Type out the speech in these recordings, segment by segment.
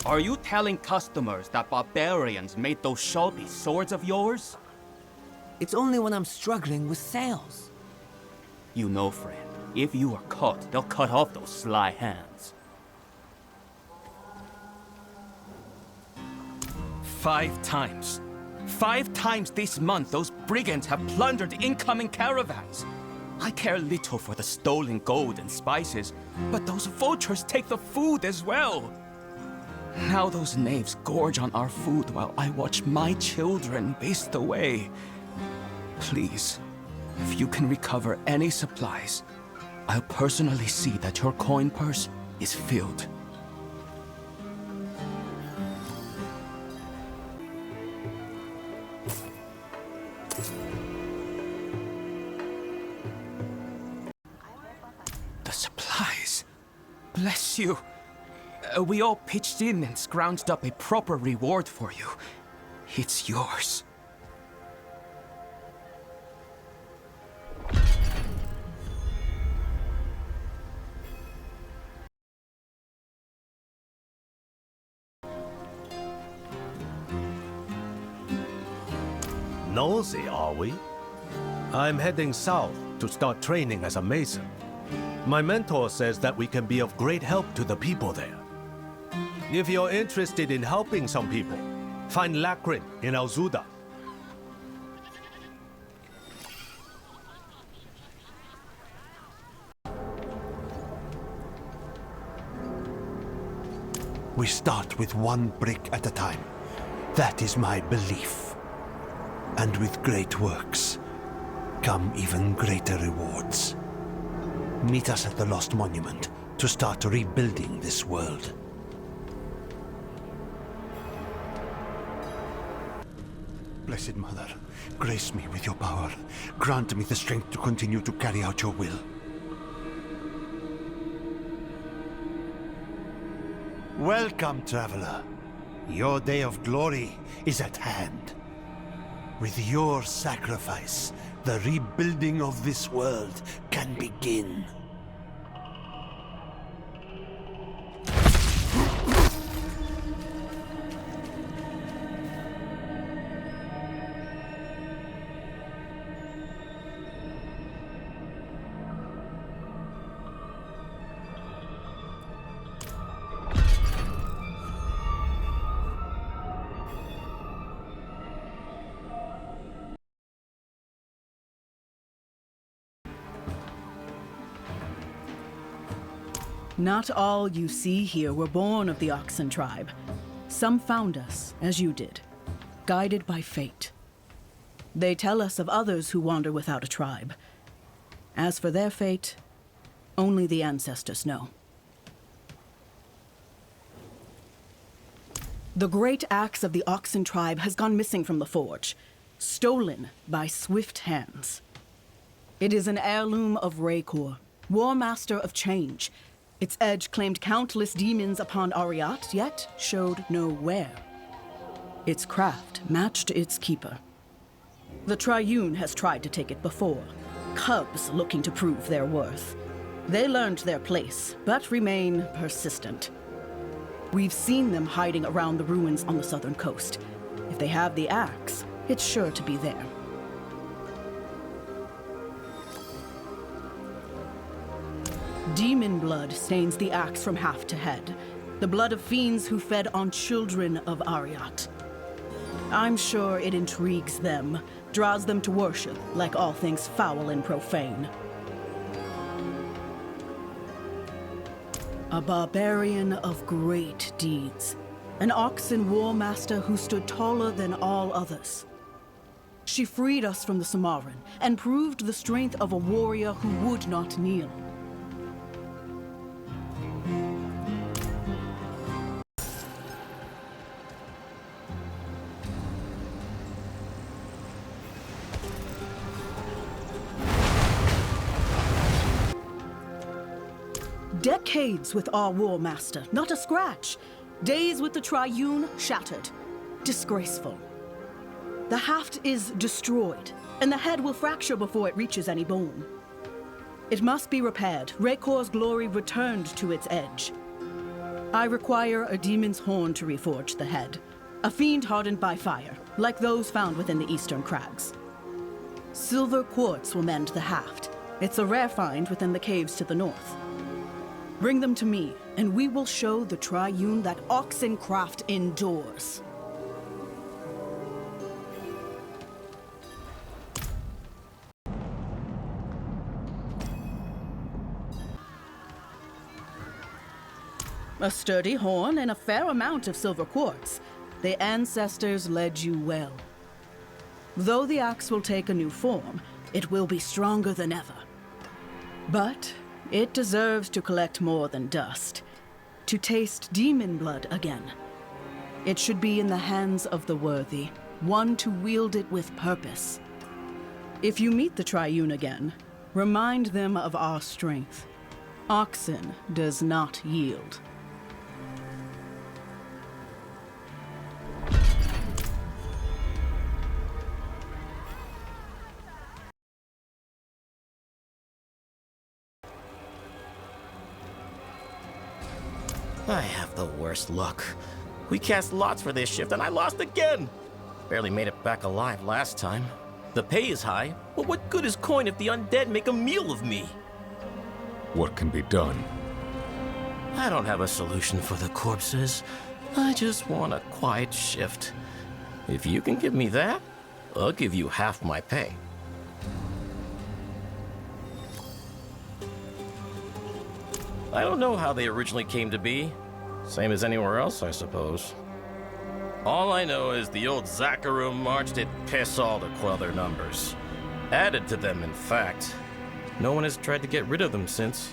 Are you telling customers that barbarians made those shoddy swords of yours? It's only when I'm struggling with sales. You know, friend, if you are caught, they'll cut off those sly hands. 5 times. 5 times this month, those brigands have plundered incoming caravans. I care little for the stolen gold and spices, but those vultures take the food as well. Now those knaves gorge on our food while I watch my children waste away. Please, if you can recover any supplies, I'll personally see that your coin purse is filled. The supplies. Bless you. We all pitched in and scrounged up a proper reward for you. It's yours. Nosy, are we? I'm heading south to start training as a mason. My mentor says that we can be of great help to the people there. If you're interested in helping some people, find Lakrin in Alzuda. We start with one brick at a time. That is my belief. And with great works come even greater rewards. Meet us at the Lost Monument to start rebuilding this world. Blessed Mother, grace me with your power. Grant me the strength to continue to carry out your will. Welcome, traveler. Your day of glory is at hand. With your sacrifice, the rebuilding of this world can begin. Not all you see here were born of the Oxen tribe. Some found us, as you did, guided by fate. They tell us of others who wander without a tribe. As for their fate, only the ancestors know. The great axe of the Oxen tribe has gone missing from the forge, stolen by swift hands. It is an heirloom of Raikor, War Master of Change. Its edge claimed countless demons upon Arreat, yet showed no wear. Its craft matched its keeper. The Triune has tried to take it before, cubs looking to prove their worth. They learned their place, but remain persistent. We've seen them hiding around the ruins on the southern coast. If they have the axe, it's sure to be there. Demon blood stains the axe from haft to head. The blood of fiends who fed on children of Arreat. I'm sure it intrigues them, draws them to worship, like all things foul and profane. A barbarian of great deeds. An Oxen war master who stood taller than all others. She freed us from the Samaran and proved the strength of a warrior who would not kneel. Decades with our war master, not a scratch. Days with the Triune, shattered. Disgraceful. The haft is destroyed, and the head will fracture before it reaches any bone. It must be repaired. Raikor's glory returned to its edge. I require a demon's horn to reforge the head. A fiend hardened by fire, like those found within the eastern crags. Silver quartz will mend the haft. It's a rare find within the caves to the north. Bring them to me, and we will show the Triune that Oxen craft endures. A sturdy horn and a fair amount of silver quartz. The ancestors led you well. Though the axe will take a new form, it will be stronger than ever. But it deserves to collect more than dust. To taste demon blood again. It should be in the hands of the worthy, one to wield it with purpose. If you meet the Triune again, remind them of our strength. Oxen does not yield. I have the worst luck. We cast lots for this shift and I lost again. Barely made it back alive last time. The pay is high, but what good is coin if the undead make a meal of me? What can be done? I don't have a solution for the corpses. I just want a quiet shift. If you can give me that, I'll give you half my pay. I don't know how they originally came to be. Same as anywhere else, I suppose. All I know is the old Zakharum marched it piss all to quell their numbers. Added to them, in fact. No one has tried to get rid of them since.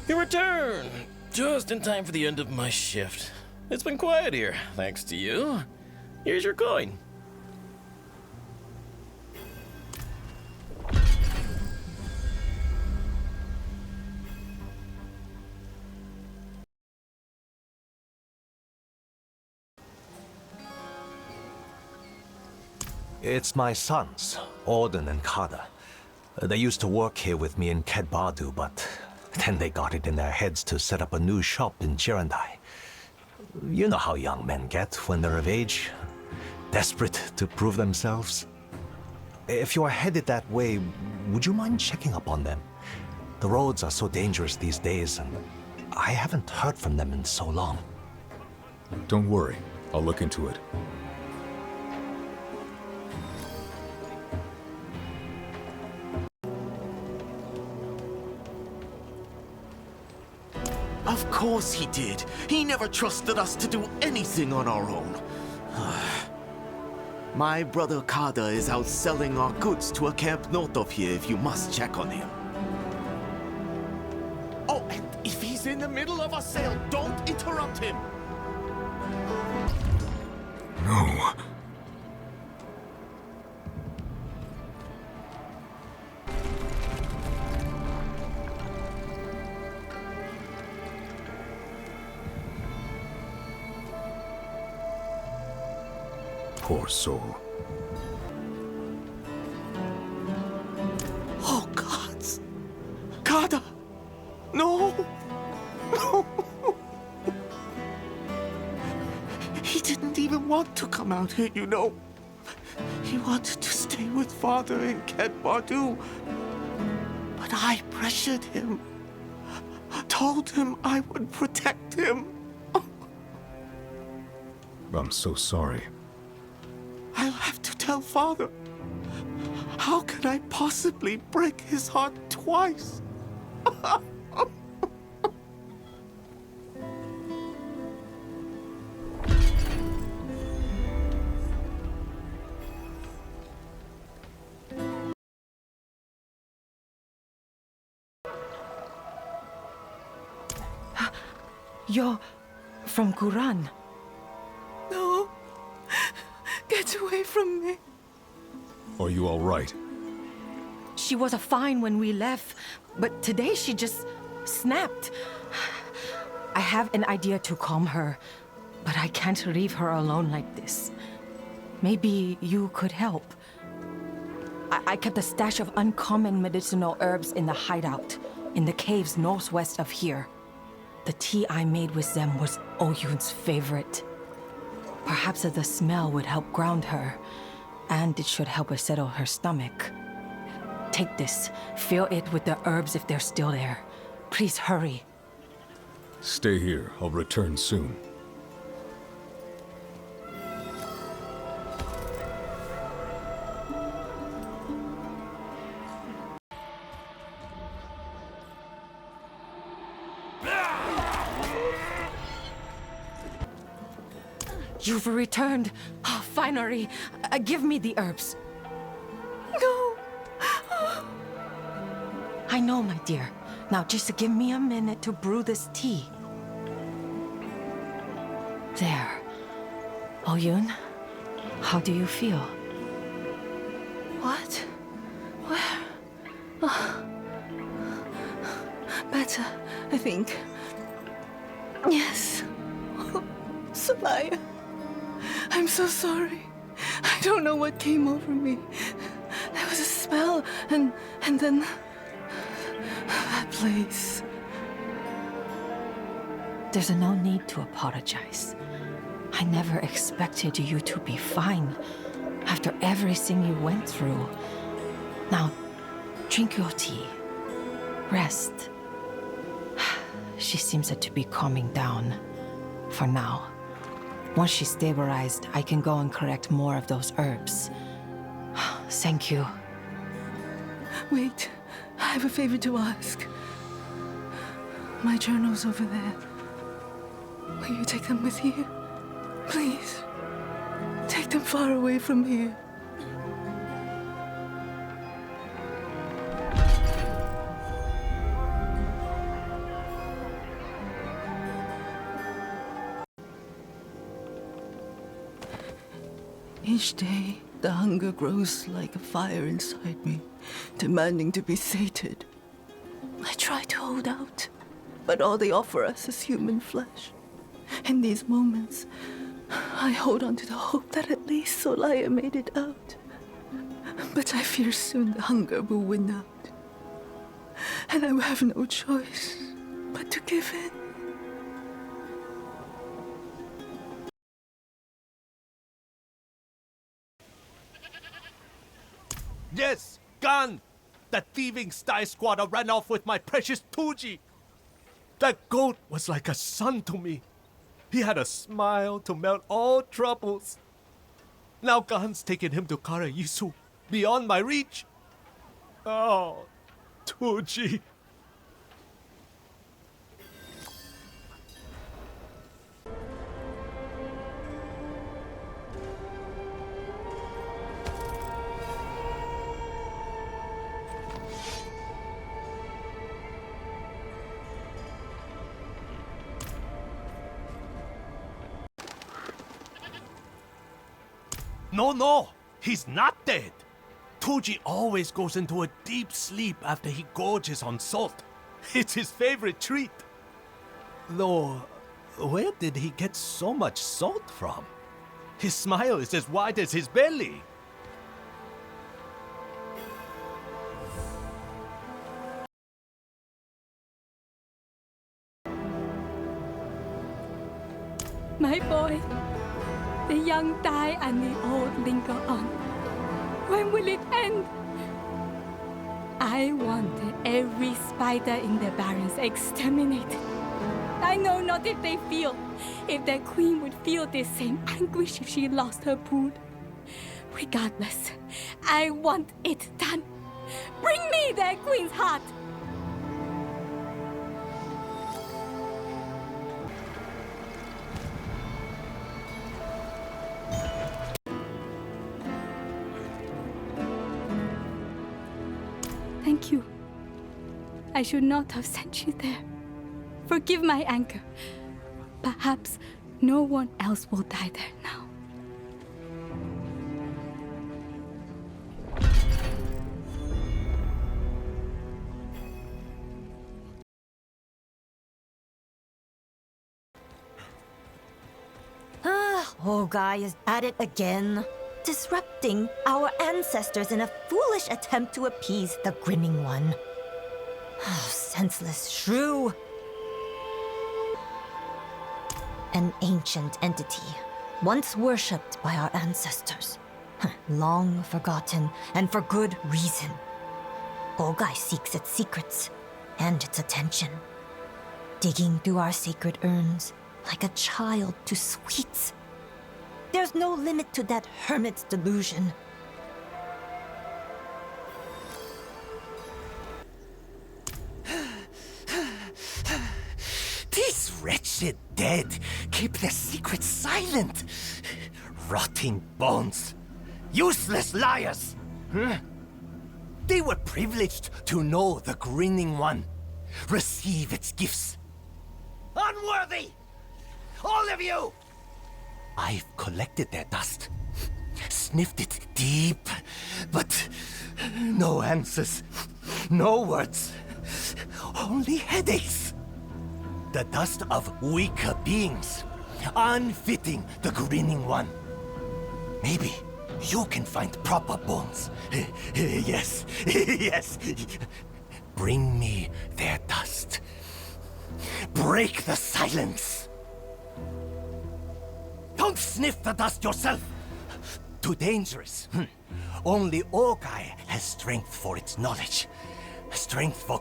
Your return! Just in time for the end of my shift. It's been quiet here, thanks to you. Here's your coin. It's my sons, Auden and Kada. They used to work here with me in Kedbadu, but then they got it in their heads to set up a new shop in Girandai. You know how young men get when they're of age. Desperate to prove themselves. If you are headed that way, would you mind checking up on them? The roads are so dangerous these days, and I haven't heard from them in so long. Don't worry, I'll look into it. Of course he did. He never trusted us to do anything on our own. My brother Kada is out selling our goods to a camp north of here if you must check on him. Oh, and if he's in the middle of a sale, don't interrupt him! No. Poor soul. Oh, gods! Kada! No! No! He didn't even want to come out here, you know. He wanted to stay with father in Kedbadu. But I pressured him. Told him I would protect him. I'm so sorry. I'll have to tell father. How can I possibly break his heart twice? You're from Quran. No. Get away from me. Are you all right? She was fine when we left, but today she just snapped. I have an idea to calm her, but I can't leave her alone like this. Maybe you could help. I kept a stash of uncommon medicinal herbs in the hideout, in the caves northwest of here. The tea I made with them was Oyun's favorite. Perhaps the smell would help ground her, and it should help her settle her stomach. Take this. Fill it with the herbs if they're still there. Please hurry. Stay here. I'll return soon. You've returned. Oh, finally. Give me the herbs. No. I know, my dear. Now just give me a minute to brew this tea. There. Oyun, how do you feel? What? Where? Oh. Better, I think. Yes. Celaya. I'm so sorry. I don't know what came over me. There was a spell, and then... that place. There's no need to apologize. I never expected you to be fine after everything you went through. Now, drink your tea. Rest. She seems to be calming down. For now. Once she's stabilized, I can go and collect more of those herbs. Thank you. Wait, I have a favor to ask. My journal's over there. Will you take them with you? Please. Take them far away from here. Each day, the hunger grows like a fire inside me, demanding to be sated. I try to hold out, but all they offer us is human flesh. In these moments, I hold on to the hope that at least Celaya made it out. But I fear soon the hunger will win out. And I will have no choice but to give in. Yes, Gan! That thieving Sty squatter ran off with my precious Tuji! That goat was like a son to me. He had a smile to melt all troubles. Now Gan's taken him to Karayisu, beyond my reach. Oh, Tuji. No, he's not dead. Tuji always goes into a deep sleep after he gorges on salt. It's his favorite treat. Though, where did he get so much salt from? His smile is as wide as his belly. My boy, the young die and the old linger on. When will it end? I want every spider in the barrens exterminated. I know not if they feel, if their queen would feel this same anguish if she lost her brood. Regardless, I want it done. Bring me their queen's heart. Thank you. I should not have sent you there. Forgive my anger. Perhaps no one else will die there now. Old guy is at it again. disrupting our ancestors in a foolish attempt to appease the Grinning One. Oh, senseless shrew. An ancient entity, once worshipped by our ancestors. Long forgotten, and for good reason. Ogai seeks its secrets, and its attention. Digging through our sacred urns, like a child to sweets. There's no limit to that hermit's delusion. These wretched dead keep their secrets silent. Rotting bones. Useless liars. They were privileged to know the Grinning One. Receive its gifts. Unworthy! All of you! I've collected their dust. Sniffed it deep. But no answers. No words. Only headaches. The dust of weaker beings. Unfitting the Grinning One. Maybe you can find proper bones. Yes, yes. Bring me their dust. Break the silence. Don't sniff the dust yourself. Too dangerous. Only Ogai has strength for its knowledge. Strength for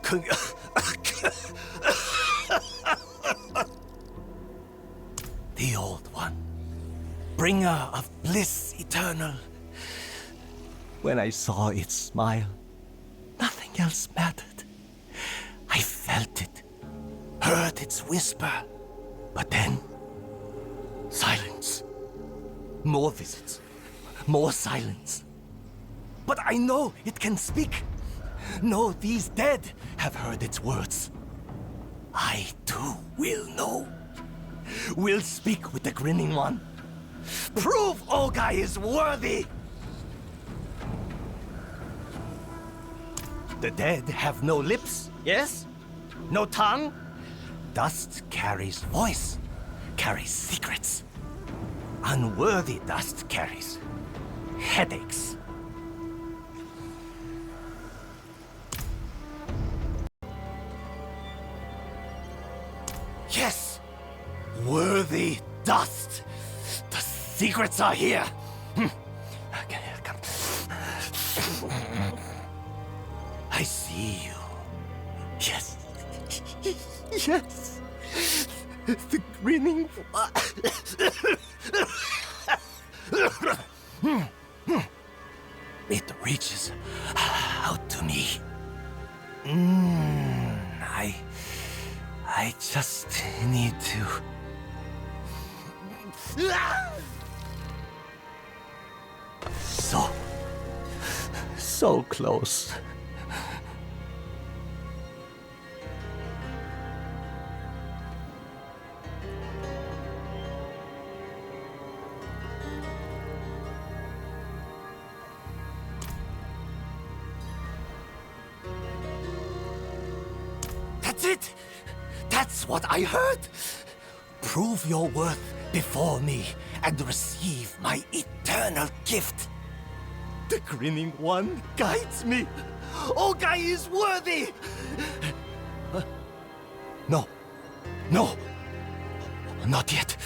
the Old One. Bringer of bliss eternal. When I saw its smile, nothing else mattered. I felt it, heard its whisper, but then, silence. More visits, more silence. But I know it can speak. Know these dead have heard its words. I too will know. Will speak with the Grinning One. Prove Ogai is worthy! The dead have no lips, yes? No tongue? Dust carries voice, carries secrets. Unworthy dust carries headaches. Yes! Worthy dust! The secrets are here! Okay, come. I see you. Yes. Yes. The grinning... It reaches out to me. I just need to... So close. That's it! That's what I heard! Prove your worth before me and receive my eternal gift. The Grinning One guides me. Ogai is worthy! No. No. Not yet.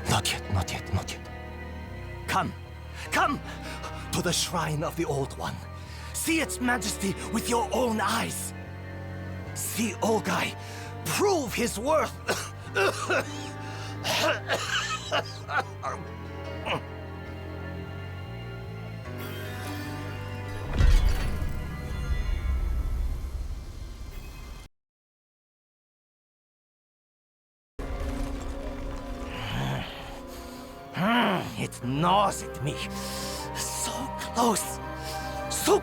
Not yet, not yet, not yet. Come. Come to the shrine of the Old One. See its majesty with your own eyes. See Ogai prove his worth. It gnaws at me. So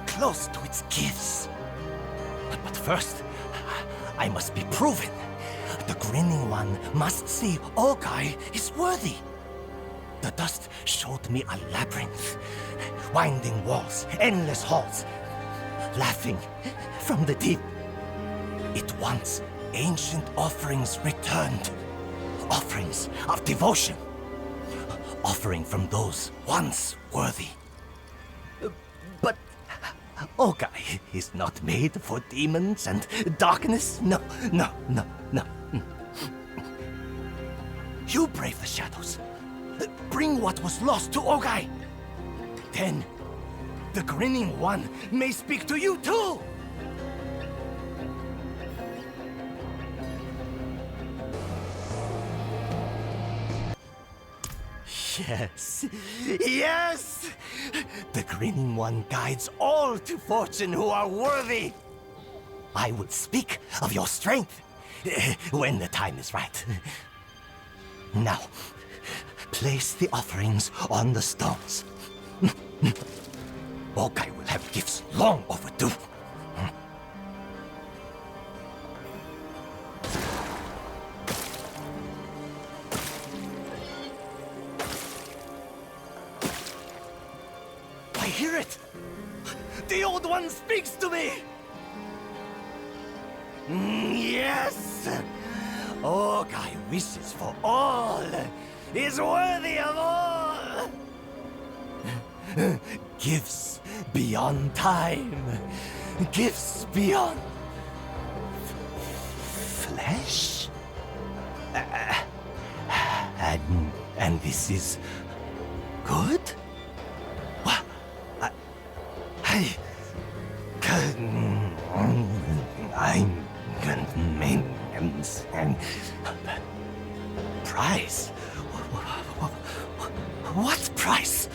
close to its gifts. But first, I must be proven. The Grinning One must see Ogai is worthy. The dust showed me a labyrinth. Winding walls, endless halls. Laughing from the deep. It wants ancient offerings returned. Offerings of devotion. offering from those once worthy. But Augury is not made for demons and darkness. No. You brave the shadows. Bring what was lost to Augury. Then, the Grinning One may speak to you too! Yes! The Grinning One guides all to fortune who are worthy! I will speak of your strength when the time is right. Now, place the offerings on the stones. Augury will have gifts long overdue. I hear it! The Old One speaks to me! Yes! Augury wishes for all, is worthy of all! Gifts beyond time, gifts beyond flesh? And this is good? What? Price? What price?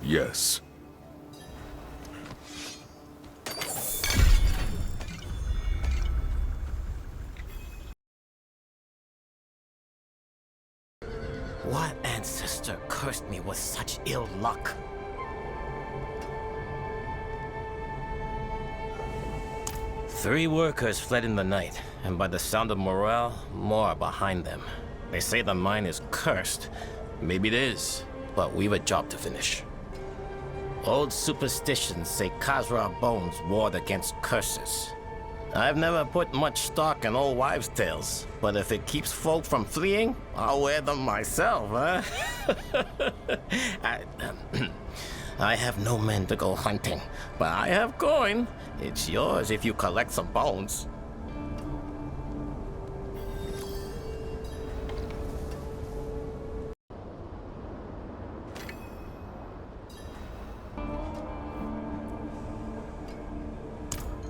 Yes. What ancestor cursed me with such ill luck? Three workers fled in the night, and by the sound of morale, more are behind them. They say the mine is cursed. Maybe it is, but we've a job to finish. Old superstitions say Augury of Bones warred against curses. I've never put much stock in old wives' tales, but if it keeps folk from fleeing, I'll wear them myself, huh? I have no men to go hunting, but I have coin. It's yours if you collect some bones.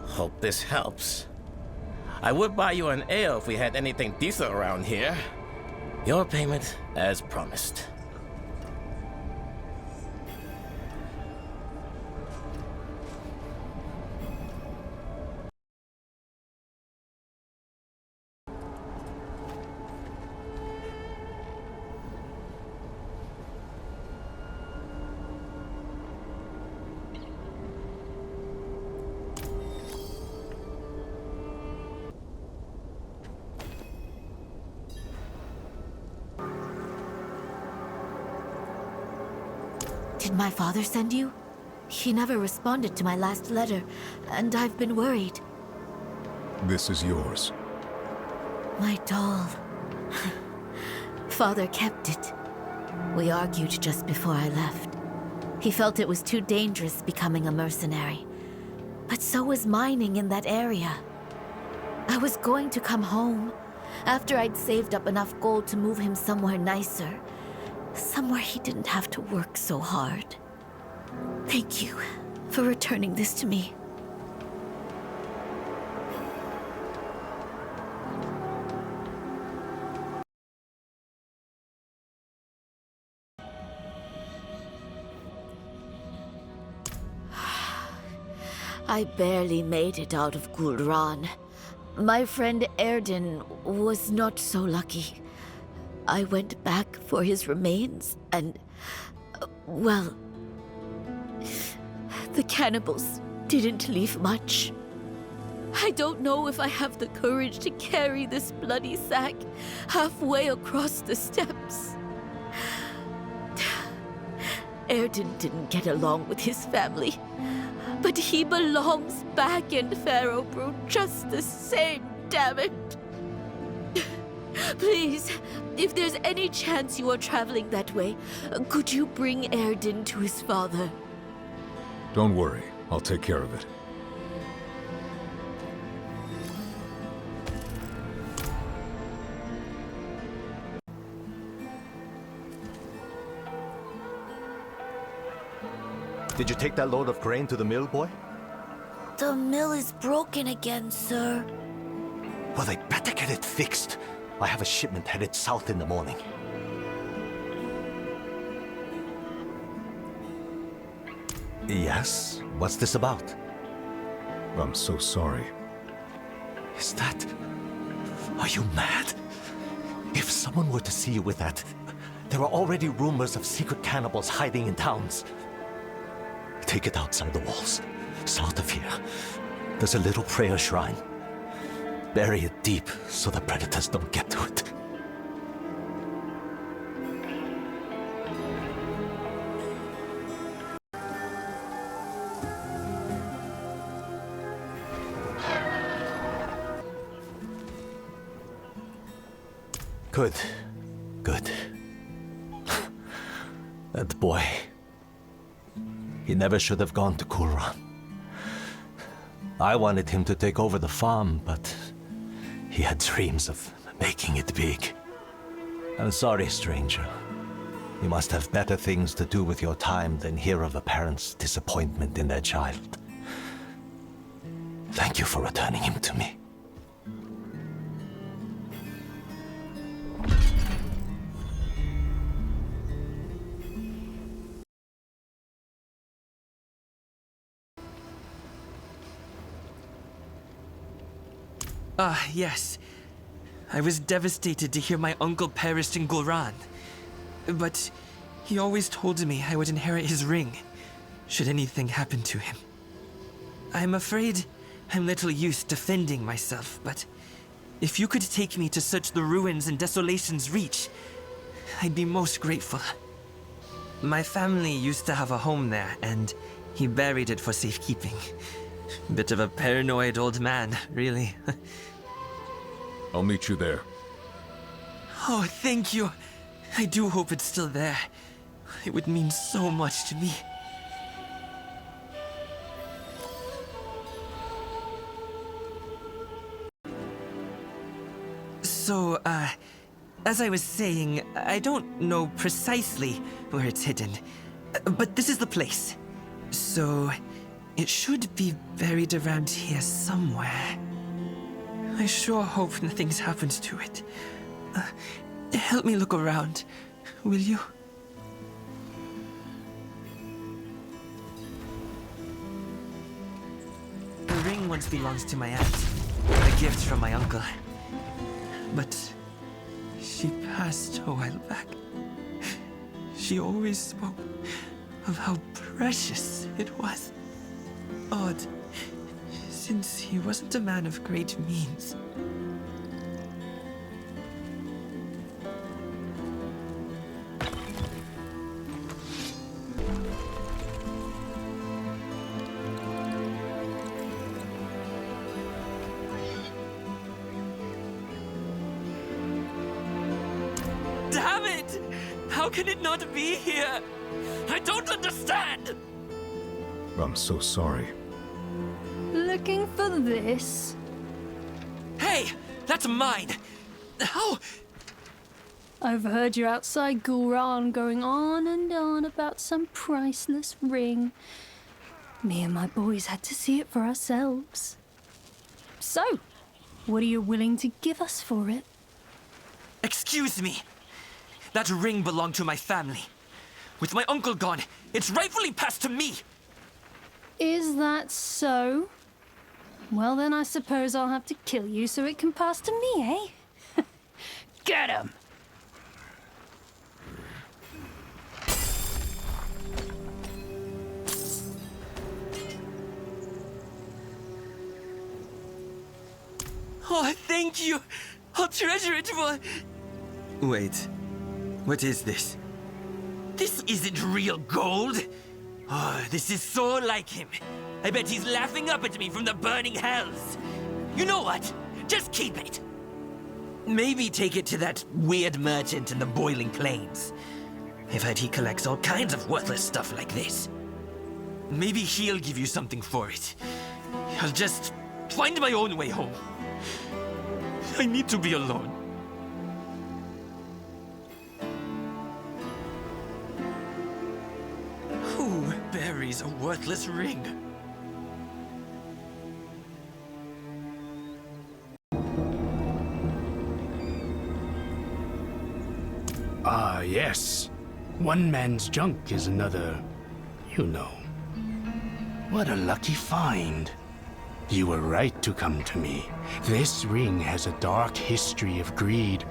Hope this helps. I would buy you an ale if we had anything decent around here. Your payment as promised. Did my father send you? He never responded to my last letter, and I've been worried. This is yours. My doll. Father kept it. We argued just before I left. He felt it was too dangerous becoming a mercenary. But so was mining in that area. I was going to come home, after I'd saved up enough gold to move him somewhere nicer. Somewhere he didn't have to work so hard. Thank you for returning this to me. I barely made it out of Gulran. My friend Erden was not so lucky. I went back for his remains and, well, the cannibals didn't leave much. I don't know if I have the courage to carry this bloody sack halfway across the steppes. Erden didn't get along with his family, but he belongs back in Pharaohbrood just the same, damn it. Please, if there's any chance you are traveling that way, could you bring Erden to his father? Don't worry, I'll take care of it. Did you take that load of grain to the mill, boy? The mill is broken again, sir. Well, they better get it fixed. I have a shipment headed south in the morning. Yes? What's this about? I'm so sorry. Is that... Are you mad? If someone were to see you with that, there are already rumors of secret cannibals hiding in towns. Take it outside the walls, south of here. There's a little prayer shrine. Bury it deep so the predators don't get to it. Good. Good. That boy. He never should have gone to Kulran. I wanted him to take over the farm, but he had dreams of making it big. I'm sorry, stranger. You must have better things to do with your time than hear of a parent's disappointment in their child. Thank you for returning him to me. Yes. I was devastated to hear my uncle perished in Gulran. But he always told me I would inherit his ring, should anything happen to him. I'm afraid I'm little used to defending myself, but if you could take me to search the ruins in Desolation's Reach, I'd be most grateful. My family used to have a home there, and he buried it for safekeeping. Bit of a paranoid old man, really. I'll meet you there. Oh, thank you. I do hope it's still there. It would mean so much to me. So, as I was saying, I don't know precisely where it's hidden, but this is the place. So, it should be buried around here somewhere. I sure hope nothing's happened to it. Help me look around, will you? The ring once belongs to my aunt, a gift from my uncle. But she passed a while back. She always spoke of how precious it was. Odd, since he wasn't a man of great means. Damn it! How can it not be here? I don't understand! I'm so sorry. Looking for this? Hey! That's mine! How? I've heard you're outside Gulran going on and on about some priceless ring. Me and my boys had to see it for ourselves. So, what are you willing to give us for it? Excuse me! That ring belonged to my family. With my uncle gone, it's rightfully passed to me! Is that so? Well, then I suppose I'll have to kill you so it can pass to me, eh? Get him! Oh, thank you! I'll treasure it for... Wait. What is this? This isn't real gold! Oh, this is so like him. I bet he's laughing up at me from the burning hells. You know what? Just keep it. Maybe take it to that weird merchant in the Boiling Plains. I've heard he collects all kinds of worthless stuff like this. Maybe he'll give you something for it. I'll just find my own way home. I need to be alone. Who buries a worthless ring? Ah, yes. One man's junk is another, you know. What a lucky find. You were right to come to me. This ring has a dark history of greed,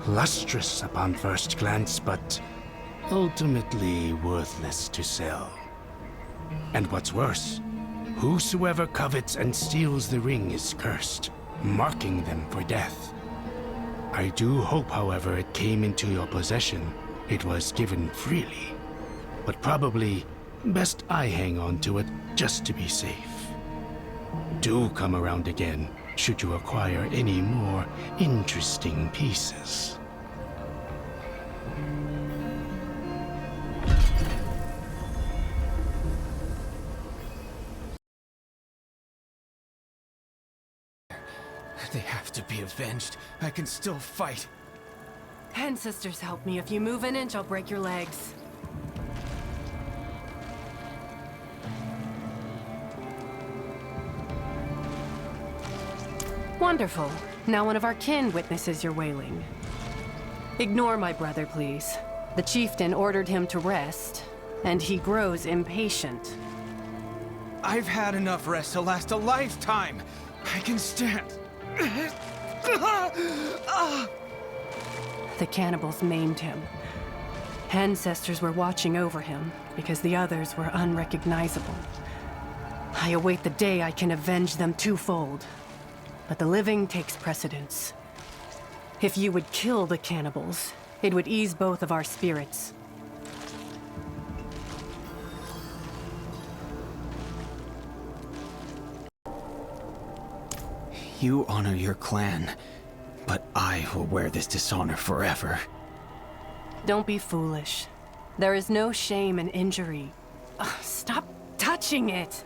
lustrous upon first glance, but ultimately worthless to sell. And what's worse, whosoever covets and steals the ring is cursed, marking them for death. I do hope, however, it came into your possession. It was given freely. But probably best I hang on to it just to be safe. Do come around again, should you acquire any more interesting pieces. They have to be avenged. I can still fight. Ancestors help me. If you move an inch, I'll break your legs. Wonderful. Now one of our kin witnesses your wailing. Ignore my brother, please. The chieftain ordered him to rest, and he grows impatient. I've had enough rest to last a lifetime. I can stand. The cannibals maimed him. Ancestors were watching over him because the others were unrecognizable. I await the day I can avenge them twofold. But the living takes precedence. If you would kill the cannibals, it would ease both of our spirits. You honor your clan, but I will wear this dishonor forever. Don't be foolish. There is no shame in injury. Ugh, stop touching it!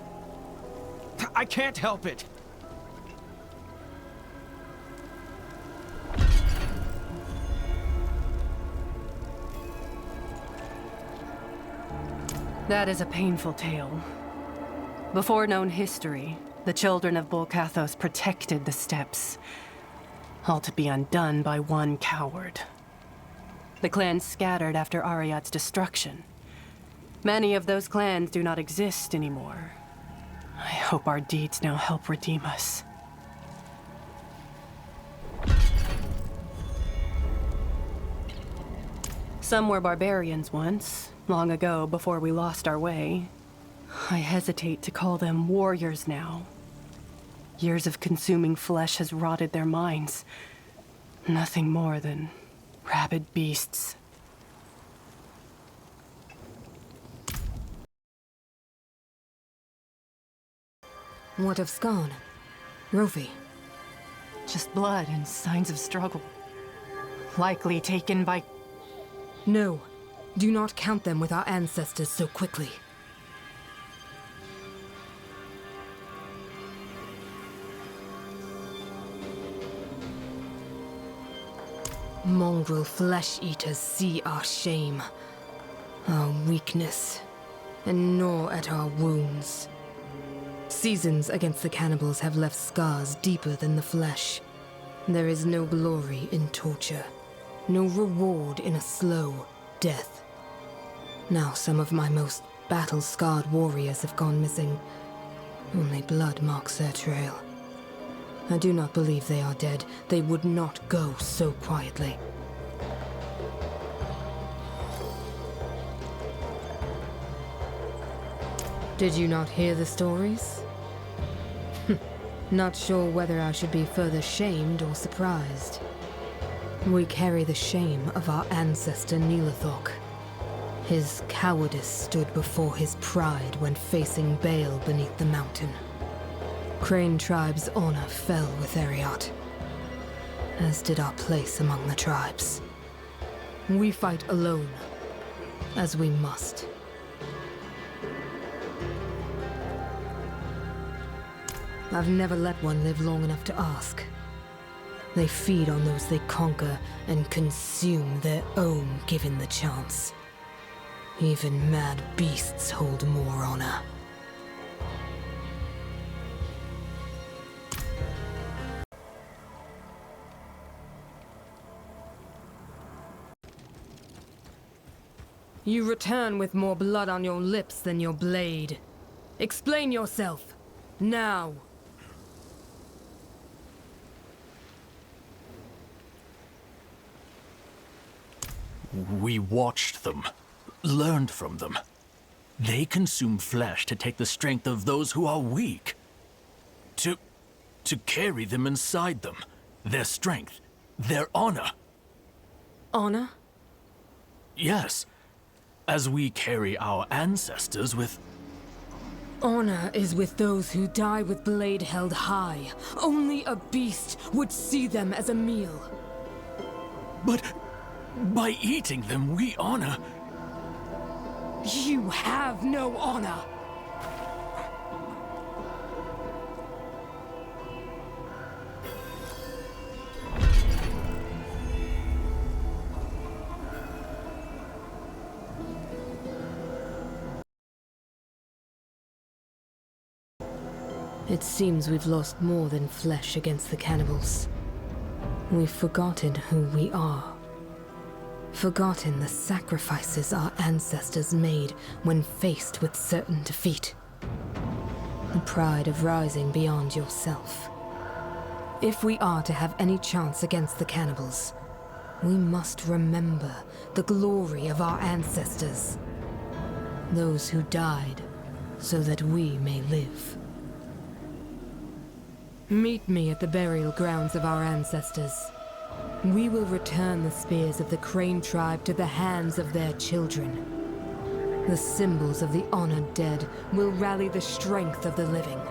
I can't help it. That is a painful tale. Before known history, the children of Bolcathos protected the steppes, all to be undone by one coward. The clans scattered after Arreat's destruction. Many of those clans do not exist anymore. I hope our deeds now help redeem us. Some were barbarians once, long ago before we lost our way. I hesitate to call them warriors now. Years of consuming flesh has rotted their minds. Nothing more than rabid beasts. What of Skarn? Rofi? Just blood and signs of struggle. Likely taken by... No. Do not count them with our ancestors so quickly. Mongrel flesh-eaters see our shame, our weakness, and gnaw at our wounds. Seasons against the cannibals have left scars deeper than the flesh. There is no glory in torture, no reward in a slow death. Now some of my most battle-scarred warriors have gone missing. Only blood marks their trail. I do not believe they are dead. They would not go so quietly. Did you not hear the stories? Not sure whether I should be further shamed or surprised. We carry the shame of our ancestor Neelathorc. His cowardice stood before his pride when facing Baal beneath the mountain. Crane Tribe's honor fell with Arreat, as did our place among the tribes. We fight alone, as we must. I've never let one live long enough to ask. They feed on those they conquer and consume their own given the chance. Even mad beasts hold more honor. You return with more blood on your lips than your blade. Explain yourself, now. We watched them, learned from them. They consume flesh to take the strength of those who are weak. To carry them inside them. Their strength, their honor. Honor? Yes, as we carry our ancestors with... Honor is with those who die with blade held high. Only a beast would see them as a meal. But by eating them, we honor... You have no honor! It seems we've lost more than flesh against the cannibals. We've forgotten who we are. Forgotten the sacrifices our ancestors made when faced with certain defeat. The pride of rising beyond yourself. If we are to have any chance against the cannibals, we must remember the glory of our ancestors. Those who died so that we may live. Meet me at the burial grounds of our ancestors. We will return the spears of the Crane Tribe to the hands of their children. The symbols of the honored dead will rally the strength of the living.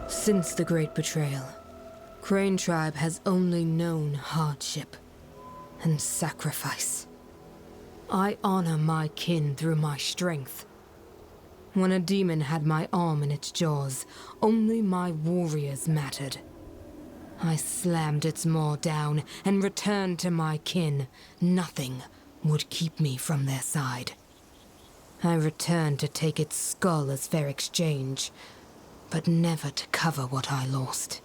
Since the Great Betrayal, Crane Tribe has only known hardship and sacrifice. I honor my kin through my strength. When a demon had my arm in its jaws, only my warriors mattered. I slammed its maw down and returned to my kin. Nothing would keep me from their side. I returned to take its skull as fair exchange, but never to cover what I lost.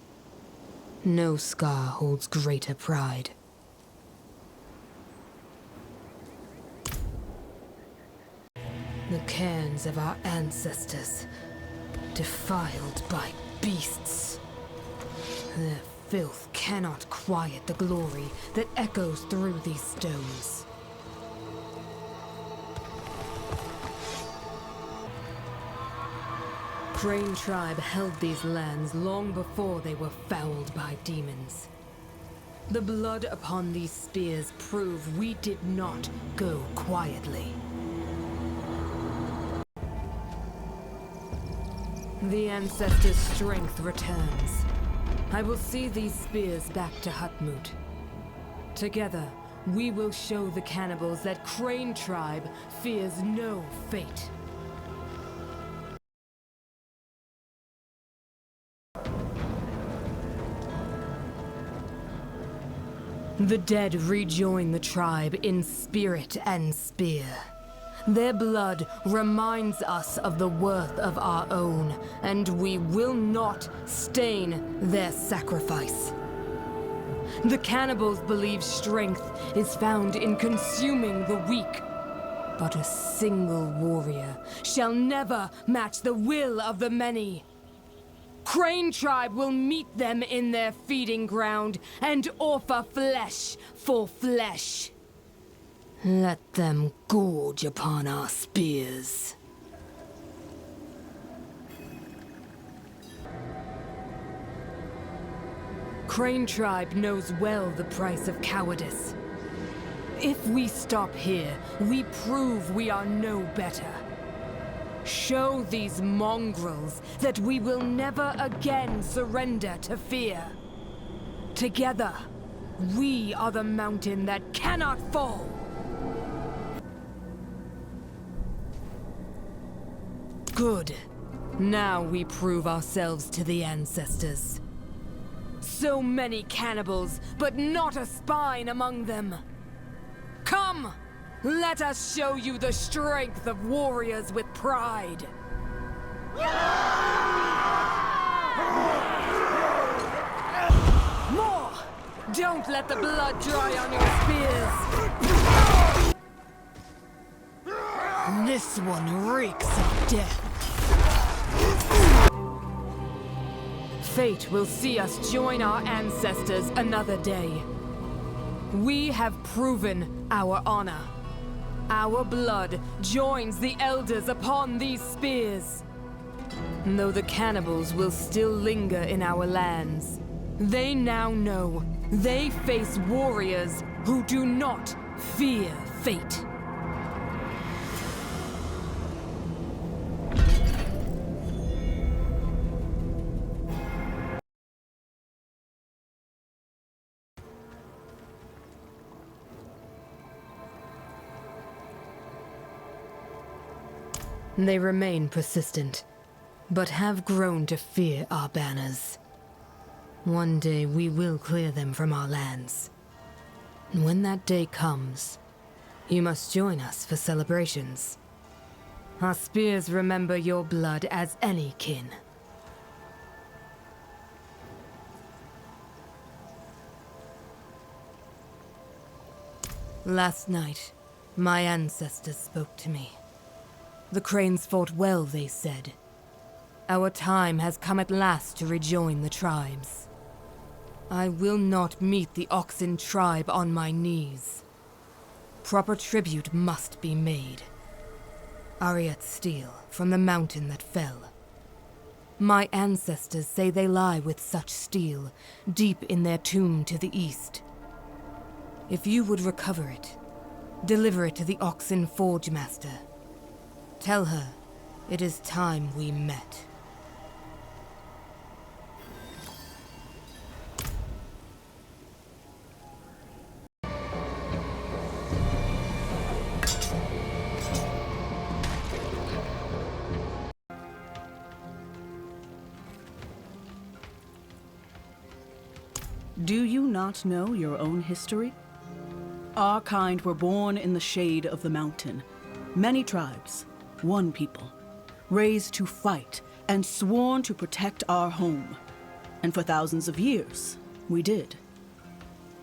No scar holds greater pride. The cairns of our ancestors, defiled by beasts. Their filth cannot quiet the glory that echoes through these stones. Crane Tribe held these lands long before they were fouled by demons. The blood upon these spears prove we did not go quietly. The ancestors' strength returns. I will see these spears back to Hutmut. Together, we will show the cannibals that Crane Tribe fears no fate. The dead rejoin the tribe in spirit and spear. Their blood reminds us of the worth of our own, and we will not stain their sacrifice. The cannibals believe strength is found in consuming the weak. But a single warrior shall never match the will of the many. Crane Tribe will meet them in their feeding ground and offer flesh for flesh. Let them gorge upon our spears. Crane Tribe knows well the price of cowardice. If we stop here, we prove we are no better. Show these mongrels that we will never again surrender to fear. Together, we are the mountain that cannot fall. Good. Now we prove ourselves to the ancestors. So many cannibals, but not a spine among them. Come! Let us show you the strength of warriors with pride. More! Don't let the blood dry on your spears. This one reeks of death. Fate will see us join our ancestors another day. We have proven our honor. Our blood joins the elders upon these spears. Though the cannibals will still linger in our lands, they now know they face warriors who do not fear fate. They remain persistent, but have grown to fear our banners. One day we will clear them from our lands. When that day comes, you must join us for celebrations. Our spears remember your blood as any kin. Last night, my ancestors spoke to me. The Cranes fought well, they said. Our time has come at last to rejoin the tribes. I will not meet the Oxen tribe on my knees. Proper tribute must be made. Arreat steel from the mountain that fell. My ancestors say they lie with such steel, deep in their tomb to the east. If you would recover it, deliver it to the Oxen Forge Master. Tell her it is time we met. Do you not know your own history? Our kind were born in the shade of the mountain. Many tribes, one people, raised to fight and sworn to protect our home. And for thousands of years, we did.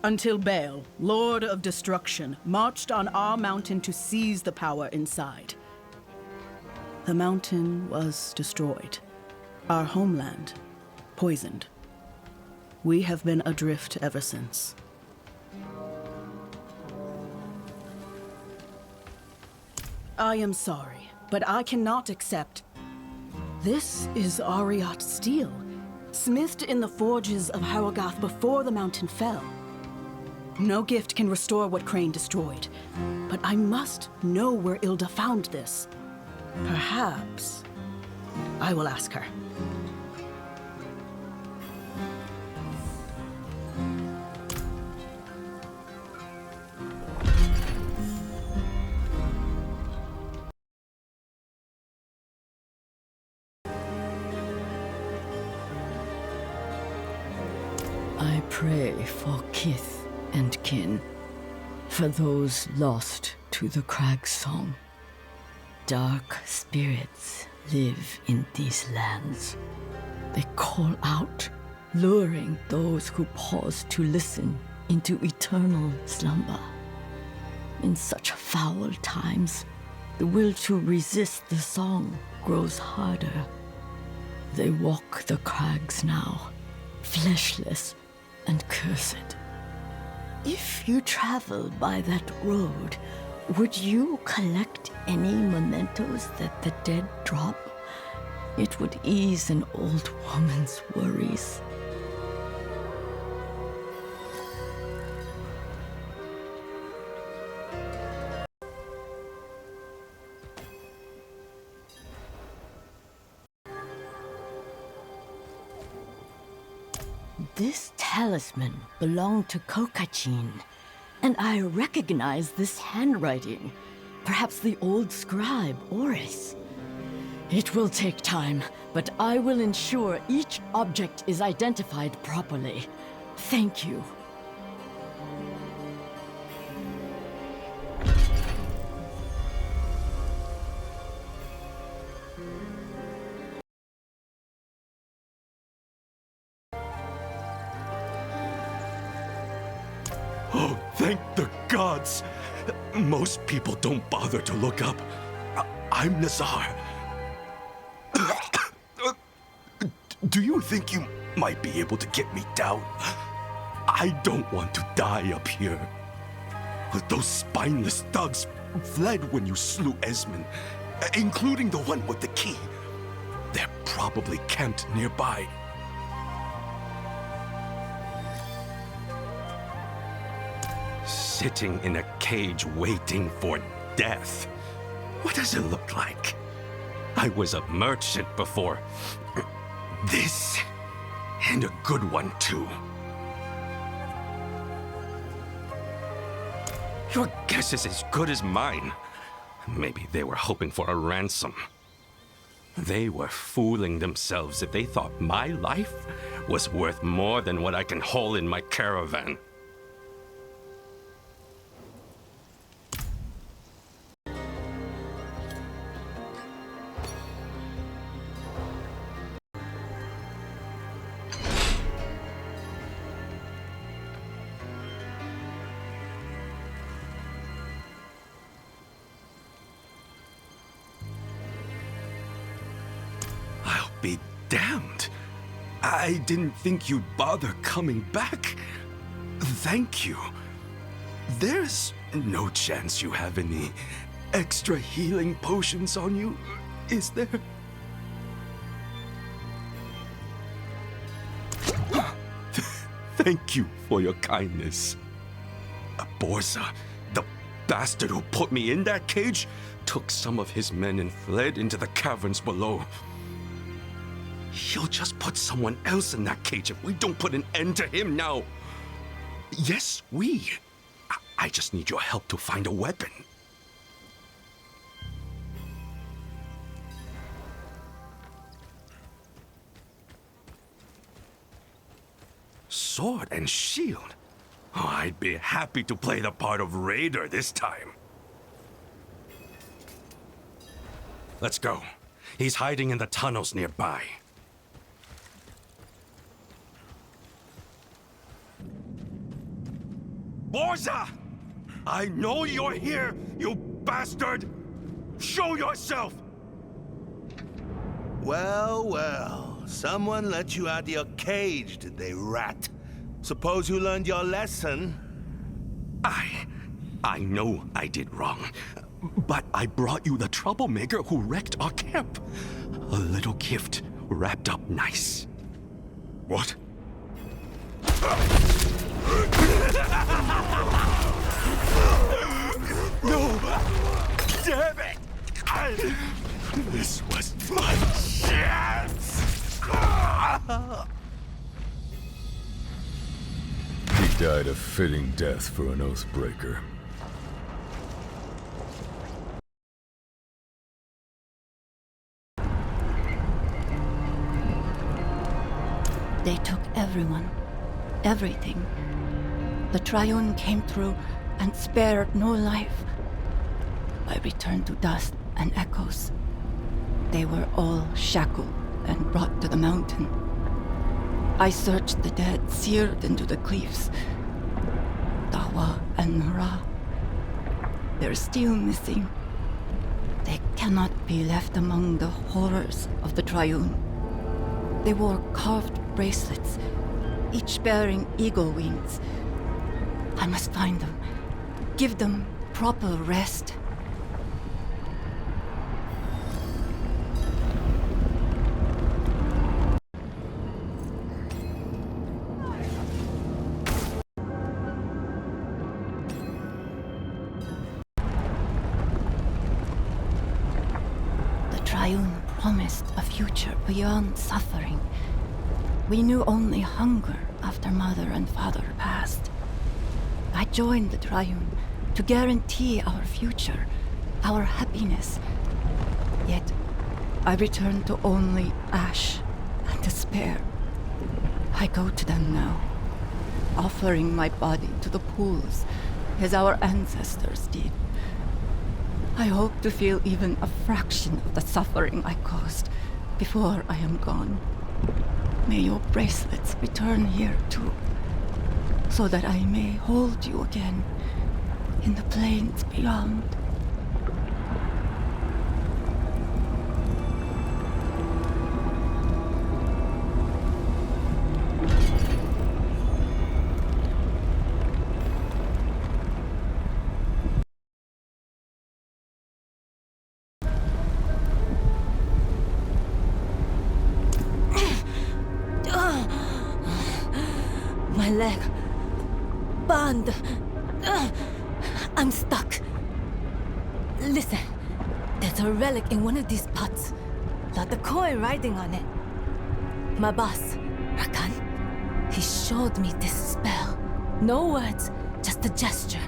Until Baal, Lord of Destruction, marched on our mountain to seize the power inside. The mountain was destroyed. Our homeland, poisoned. We have been adrift ever since. I am sorry, but I cannot accept. This is Arreat steel, smithed in the forges of Harrogath before the mountain fell. No gift can restore what Crane destroyed, but I must know where Ilda found this. Perhaps I will ask her. I pray for Kith and Kin, for those lost to the Crag Song. Dark spirits live in these lands. They call out, luring those who pause to listen into eternal slumber. In such foul times, The will to resist the song grows harder. They walk the crags now, fleshless and cursed. If you travel by that road, would you collect any mementos that the dead drop? It would ease an old woman's worries. This talisman belonged to Kokachin, and I recognize this handwriting. Perhaps the old scribe, Oris. It will take time, but I will ensure each object is identified properly. Thank you. Oh, thank the gods! Most people don't bother to look up. I'm Nazar. Do you think you might be able to get me down? I don't want to die up here. Those spineless thugs fled when you slew Esmond, including the one with the key. They're probably camped nearby. Sitting in a cage waiting for death. What does it look like? I was a merchant before. This, and a good one too. Your guess is as good as mine. Maybe they were hoping for a ransom. They were fooling themselves if they thought my life was worth more than what I can haul in my caravan. Be damned. I didn't think you'd bother coming back. Thank you. There's no chance you have any extra healing potions on you, is there? Thank you for your kindness. Borza, the bastard who put me in that cage, took some of his men and fled into the caverns below. He'll just put someone else in that cage if we don't put an end to him now. Yes, we. I just need your help to find a weapon. Sword and shield? Oh, I'd be happy to play the part of raider this time. Let's go. He's hiding in the tunnels nearby. Borza! I know you're here, you bastard! Show yourself! Well, well. Someone let you out of your cage, did they, rat? Suppose you learned your lesson? I know I did wrong. But I brought you the troublemaker who wrecked our camp. A little gift wrapped up nice. What? No! Damn it! This was my chance! He died a fitting death for an Oathbreaker. They took everyone. Everything. The Triune came through and spared no life. I returned to dust and echoes. They were all shackled and brought to the mountain. I searched the dead seared into the cliffs. Dawa and Nura. They're still missing. They cannot be left among the horrors of the Triune. They wore carved bracelets, each bearing eagle wings. I must find them, give them proper rest. Triune promised a future beyond suffering. We knew only hunger after Mother and Father passed. I joined the Triune to guarantee our future, our happiness. Yet, I returned to only ash and despair. I go to them now, offering my body to the pools, as our ancestors did. I hope to feel even a fraction of the suffering I caused before I am gone. May your bracelets return here too, so that I may hold you again in the plains beyond. My leg. Bond. I'm stuck. Listen. There's a relic in one of these pots. Got the coin riding on it. My boss, Rakan, he showed me this spell. No words, just a gesture.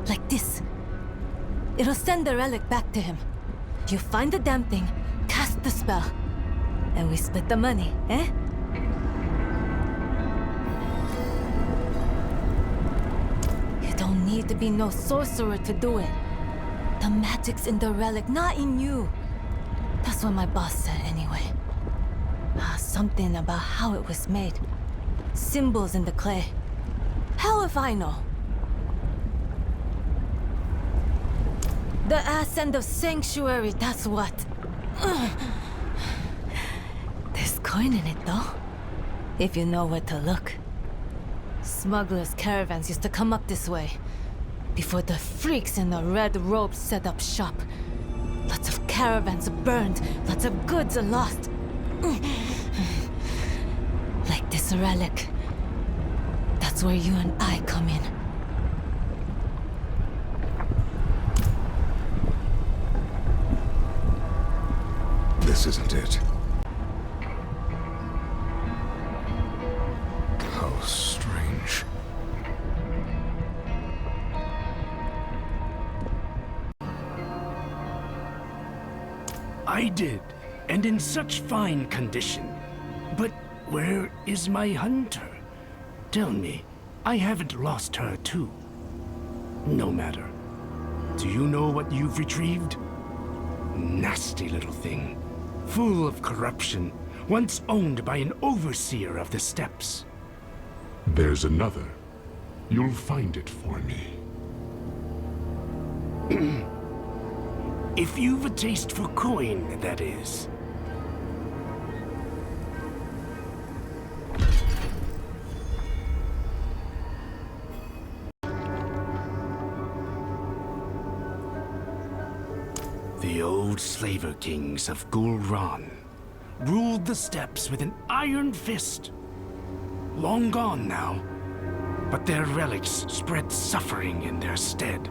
Like this. It'll send the relic back to him. You find the damn thing, cast the spell, and we split the money, eh? You don't need to be no sorcerer to do it. The magic's in the relic, not in you. That's what my boss said anyway. Something about how it was made. Symbols in the clay. Hell if I know. The ascent of sanctuary, that's what. There's coin in it though, if you know where to look. Smugglers' caravans used to come up this way, before the freaks in the red robes set up shop. Lots of caravans burned, lots of goods are lost. Like this relic. That's where you and I come in. This isn't it. How strange. I did, and in such fine condition. But where is my hunter? Tell me, I haven't lost her too. No matter. Do you know what you've retrieved? Nasty little thing. Full of corruption, once owned by an overseer of the steppes. There's another. You'll find it for me. If you've a taste for coin, that is. The old slaver kings of Gul'ran ruled the steppes with an iron fist. Long gone now, but their relics spread suffering in their stead.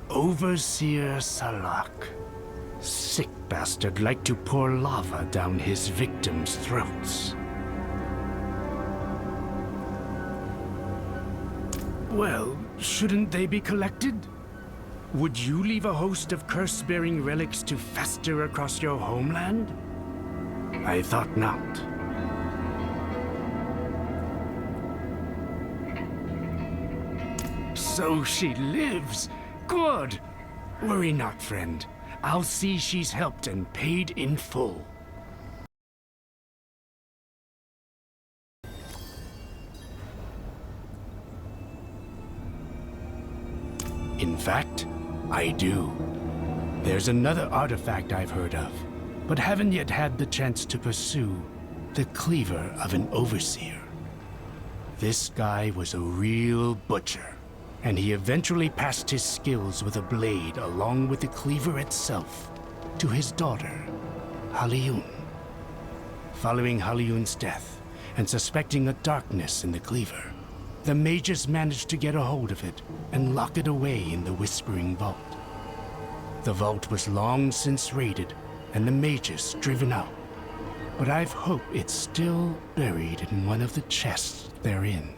Overseer Salak. Sick bastard liked to pour lava down his victims' throats. Well, shouldn't they be collected? Would you leave a host of curse-bearing relics to fester across your homeland? I thought not. So she lives. Good. Worry not, friend. I'll see she's helped and paid in full. In fact, I do. There's another artifact I've heard of, but haven't yet had the chance to pursue. The cleaver of an overseer. This guy was a real butcher, and he eventually passed his skills with a blade along with the cleaver itself to his daughter, Haliun. Following Haliun's death, and suspecting a darkness in the cleaver, the mages managed to get a hold of it and lock it away in the Whispering Vault. The vault was long since raided, and the mages driven out. But I've hope it's still buried in one of the chests therein.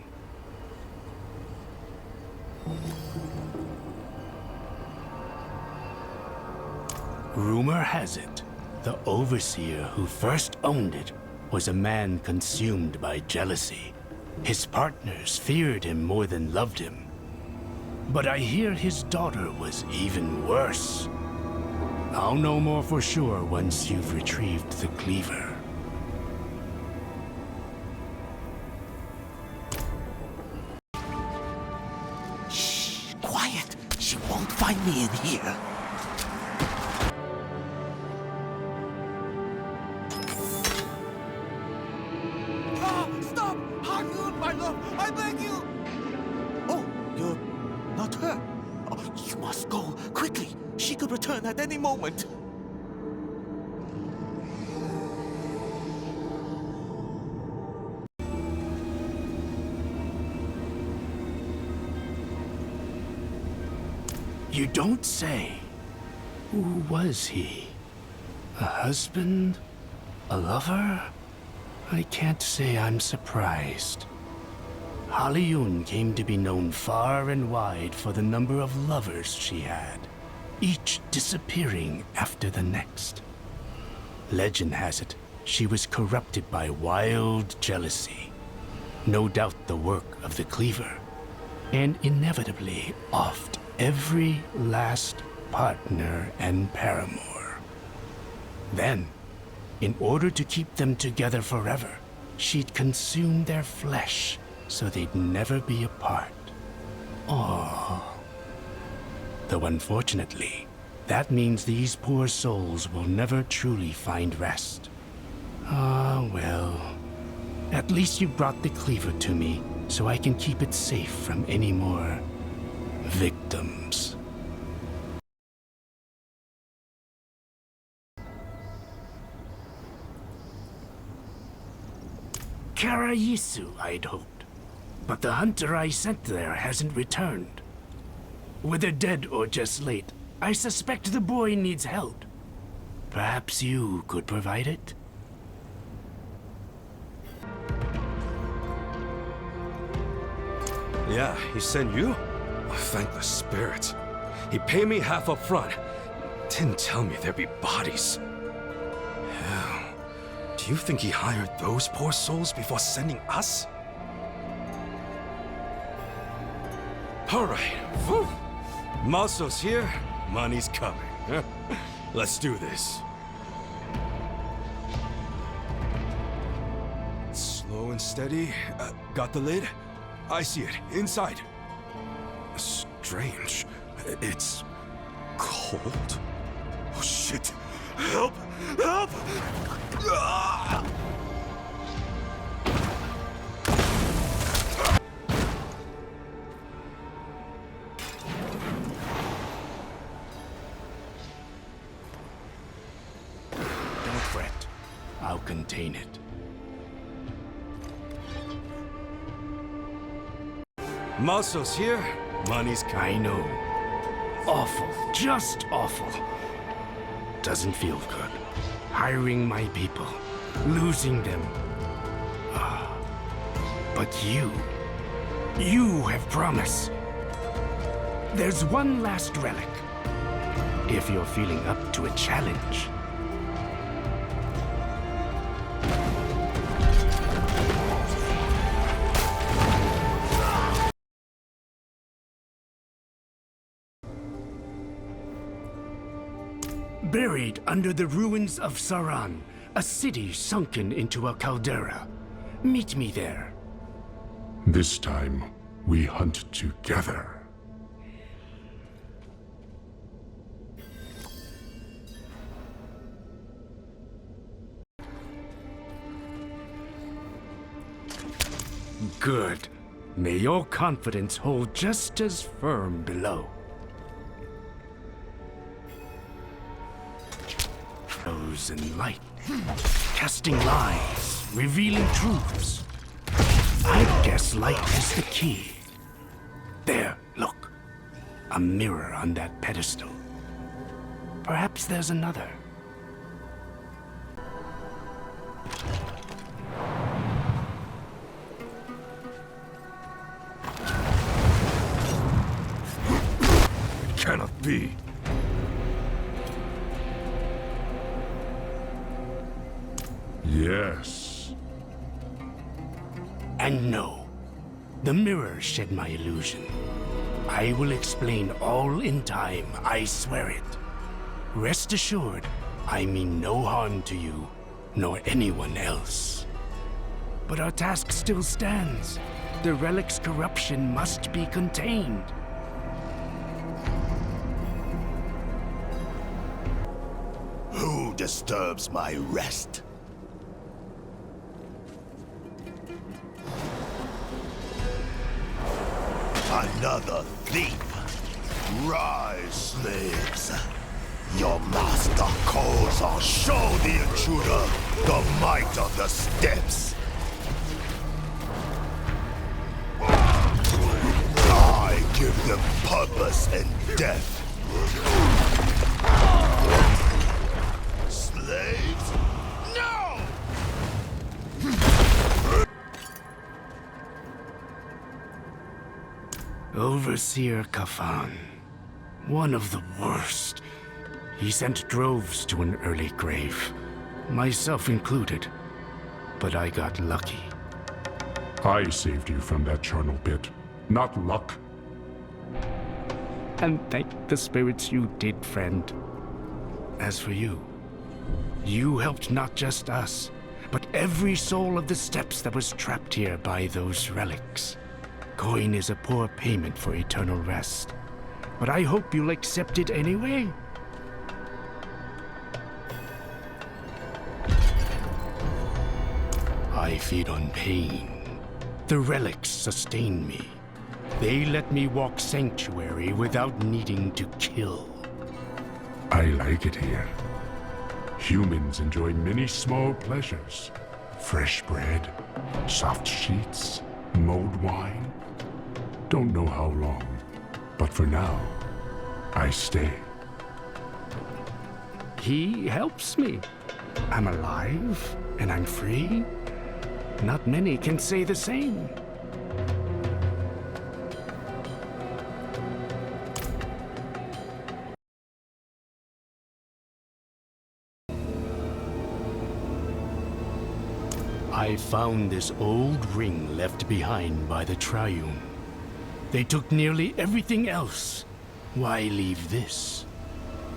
Rumor has it, the overseer who first owned it was a man consumed by jealousy. His partners feared him more than loved him. But I hear his daughter was even worse. I'll know more for sure once you've retrieved the cleaver. Shh, quiet. She won't find me in here. Stop! Haliun, my love! I beg you! Oh, you're not her. Oh, you must go quickly. She could return at any moment. You don't say. Who was he? A husband? A lover? I can't say I'm surprised. Haliun came to be known far and wide for the number of lovers she had, each disappearing after the next. Legend has it, she was corrupted by wild jealousy, no doubt the work of the cleaver, and inevitably offed every last partner and paramour. Then, in order to keep them together forever, she'd consume their flesh so they'd never be apart. Aww. Though unfortunately, that means these poor souls will never truly find rest. Ah, well. At least you brought the cleaver to me, so I can keep it safe from any more victims. Karayisu, I'd hoped. But the hunter I sent there hasn't returned. Whether dead or just late, I suspect the boy needs help. Perhaps you could provide it? Yeah, he sent you? Oh, thank the spirits. He paid me half up front. Didn't tell me there'd be bodies. Hell, do you think he hired those poor souls before sending us? All right, whew. Malso's here, money's coming. Let's do this. Slow and steady. Got the lid? I see it, inside. Strange. It's cold. Oh shit! Help! Help! Ah! Don't fret. I'll contain it. Malso's here, money's coming. I know. Awful. Just awful. Doesn't feel good. Hiring my people. Losing them. But you have promise. There's one last relic. If you're feeling up to a challenge. Buried under the ruins of Saran, a city sunken into a caldera. Meet me there. This time, we hunt together. Good. May your confidence hold just as firm below. Frozen light, casting lies, revealing truths. I guess light is the key. There, look. A mirror on that pedestal. Perhaps there's another. It cannot be. Yes. And no, the mirror shed my illusion. I will explain all in time, I swear it. Rest assured, I mean no harm to you, nor anyone else. But our task still stands. The Relic's corruption must be contained. Who disturbs my rest? Another thief! Rise, slaves! Your master calls on show the intruder the might of the steps! I give them purpose and death! Slaves? No! Overseer Kafan. One of the worst. He sent droves to an early grave, myself included. But I got lucky. I saved you from that charnel pit, not luck. And thank the spirits you did, friend. As for you, you helped not just us, but every soul of the steps that was trapped here by those relics. Coin is a poor payment for eternal rest, but I hope you'll accept it anyway. I feed on pain. The relics sustain me. They let me walk sanctuary without needing to kill. I like it here. Humans enjoy many small pleasures. Fresh bread, soft sheets, mulled wine. Don't know how long, but for now, I stay. He helps me. I'm alive, and I'm free. Not many can say the same. I found this old ring left behind by the Triune. They took nearly everything else. Why leave this?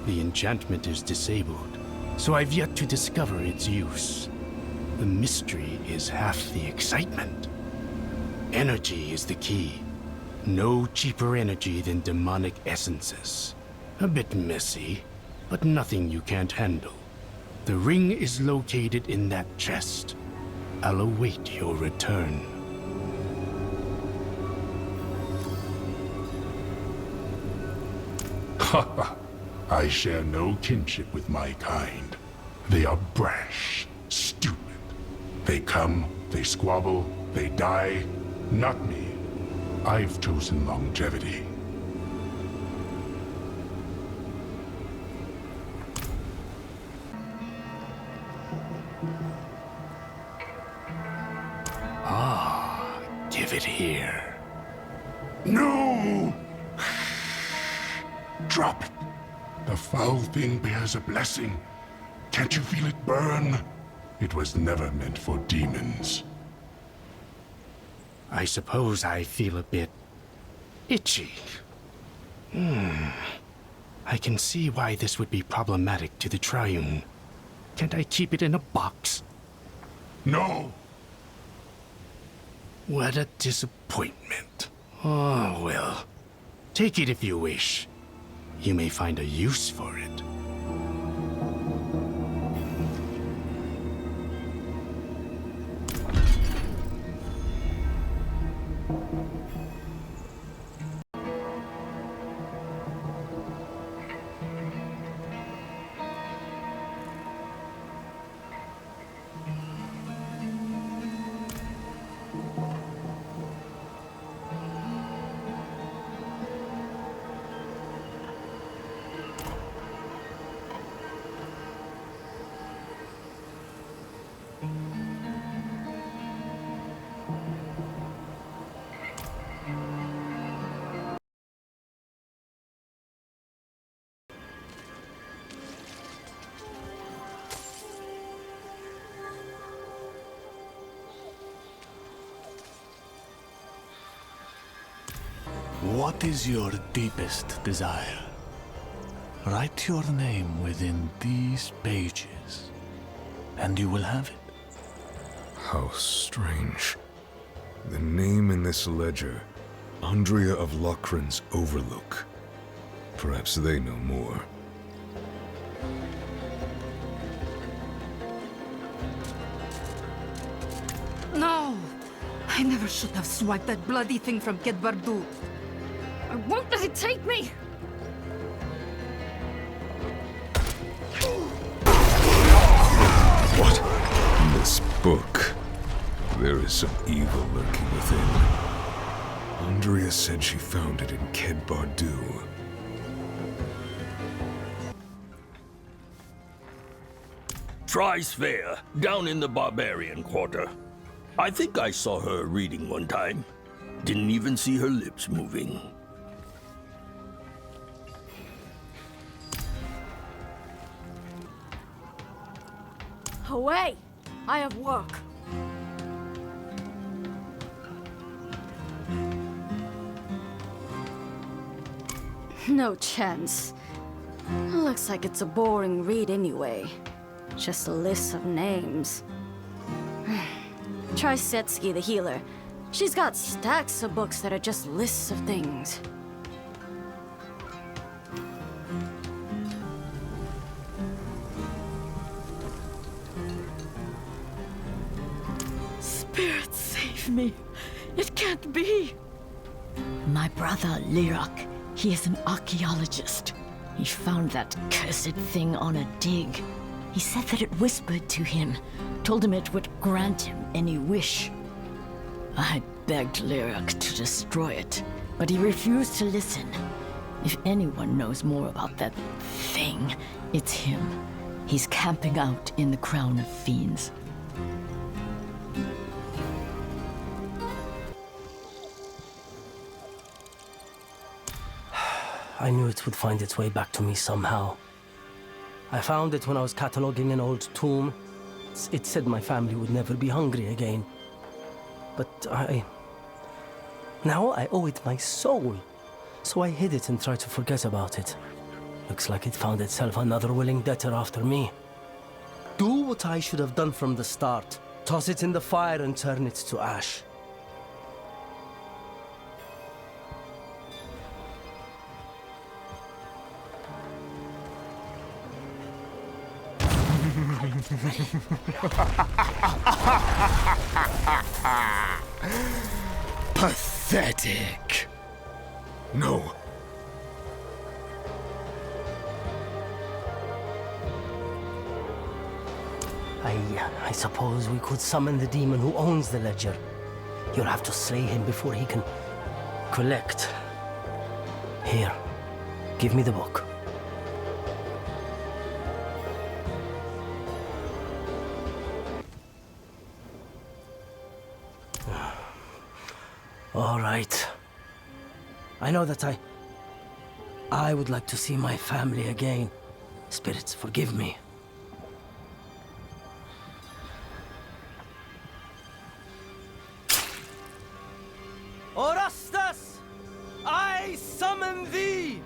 The enchantment is disabled, so I've yet to discover its use. The mystery is half the excitement. Energy is the key. No cheaper energy than demonic essences. A bit messy, but nothing you can't handle. The ring is located in that chest. I'll await your return. I share no kinship with my kind. They are brash, stupid. They come, they squabble, they die. Not me. I've chosen longevity. Give it here. No! Drop it. The foul thing bears a blessing. Can't you feel it burn? It was never meant for demons. I suppose I feel a bit itchy. I can see why this would be problematic to the Triune. Can't I keep it in a box? No! What a disappointment. Oh, well. Take it if you wish. You may find a use for it. What is your deepest desire? Write your name within these pages, and you will have it. How strange. The name in this ledger, Andrea of Lochran's Overlook. Perhaps they know more. No! I never should have swiped that bloody thing from Kid Bardu. I won't let it take me! What? In this book, there is some evil lurking within. Andrea said she found it in Ked Bardu. Try Svea, down in the Barbarian Quarter. I think I saw her reading one time. Didn't even see her lips moving. Away! I have work. No chance. Looks like it's a boring read anyway. Just a list of names. Try Setsuki the healer. She's got stacks of books that are just lists of things. Spirit, save me. It can't be. My brother, Lyrak, he is an archaeologist. He found that cursed thing on a dig. He said that it whispered to him, told him it would grant him any wish. I begged Lyrak to destroy it, but he refused to listen. If anyone knows more about that thing, it's him. He's camping out in the Crown of Fiends. I knew it would find its way back to me somehow. I found it when I was cataloging an old tomb. It said my family would never be hungry again. But now I owe it my soul. So I hid it and tried to forget about it. Looks like it found itself another willing debtor after me. Do what I should have done from the start. Toss it in the fire and turn it to ash. Pathetic. No. I suppose we could summon the demon who owns the ledger. You'll have to slay him before he can collect. Here, give me the book. All right. I know that I would like to see my family again. Spirits, forgive me. Orastas, I summon thee!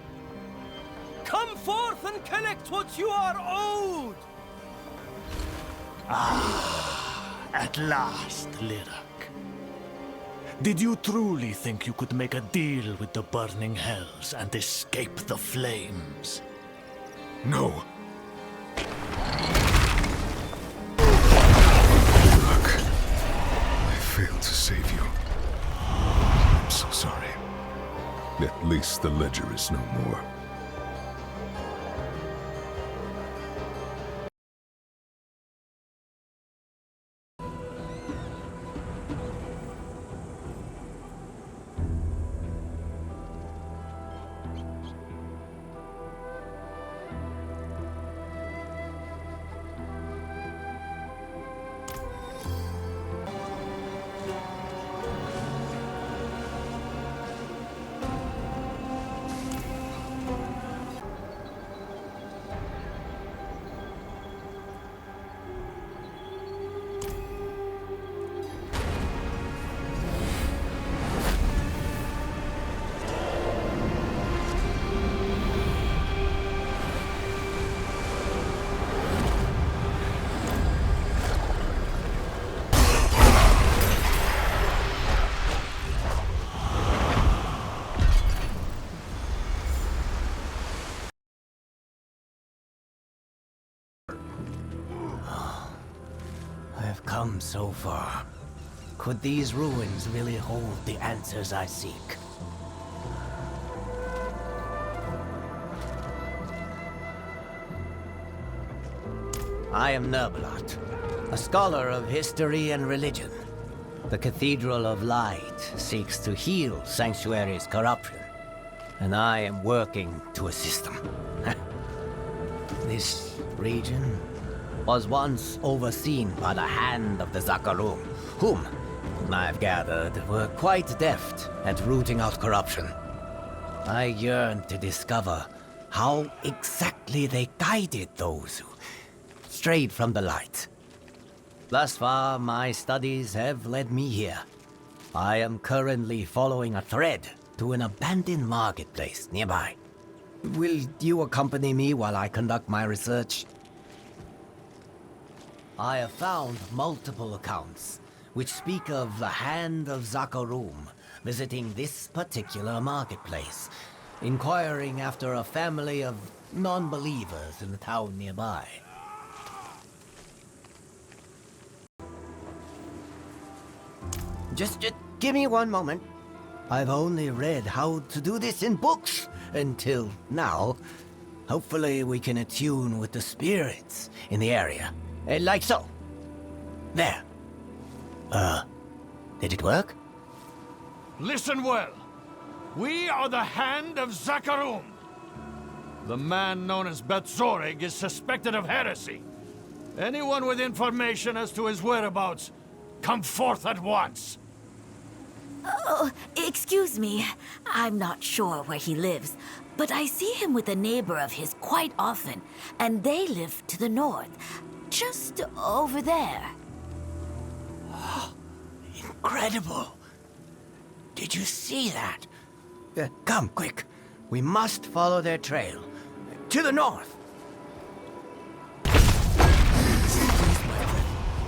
Come forth and collect what you are owed! At last, Lyrak. Did you truly think you could make a deal with the burning hells and escape the flames? No. Look, I failed to save you. I'm so sorry. At least the ledger is no more. I've come so far. Could these ruins really hold the answers I seek? I am Nerbalot, a scholar of history and religion. The Cathedral of Light seeks to heal Sanctuary's corruption, and I am working to assist them. This region was once overseen by the hand of the Zakarum, whom, I've gathered, were quite deft at rooting out corruption. I yearn to discover how exactly they guided those who strayed from the light. Thus far, my studies have led me here. I am currently following a thread to an abandoned marketplace nearby. Will you accompany me while I conduct my research? I have found multiple accounts which speak of the Hand of Zakarum visiting this particular marketplace, inquiring after a family of non-believers in the town nearby. Just give me one moment. I've only read how to do this in books until now. Hopefully we can attune with the spirits in the area. Like so. There. Did it work? Listen well. We are the Hand of Zakarum. The man known as Betzorig is suspected of heresy. Anyone with information as to his whereabouts, come forth at once. Oh, excuse me. I'm not sure where he lives, but I see him with a neighbor of his quite often, and they live to the north, just over there. Incredible! Did you see that? Come, quick. We must follow their trail. To the north!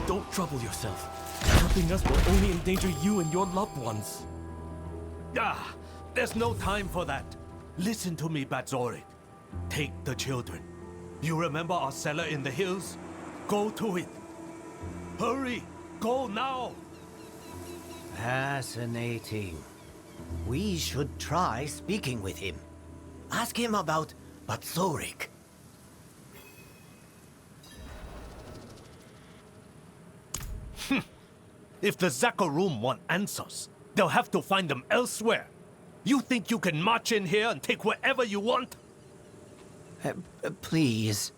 Don't trouble yourself. Helping us will only endanger you and your loved ones. There's no time for that. Listen to me, Betzorig. Take the children. You remember our cellar in the hills? Go to it. Hurry! Go now! Fascinating. We should try speaking with him. Ask him about Betzorig. If the Zakarum want answers, they'll have to find them elsewhere. You think you can march in here and take wherever you want? Please.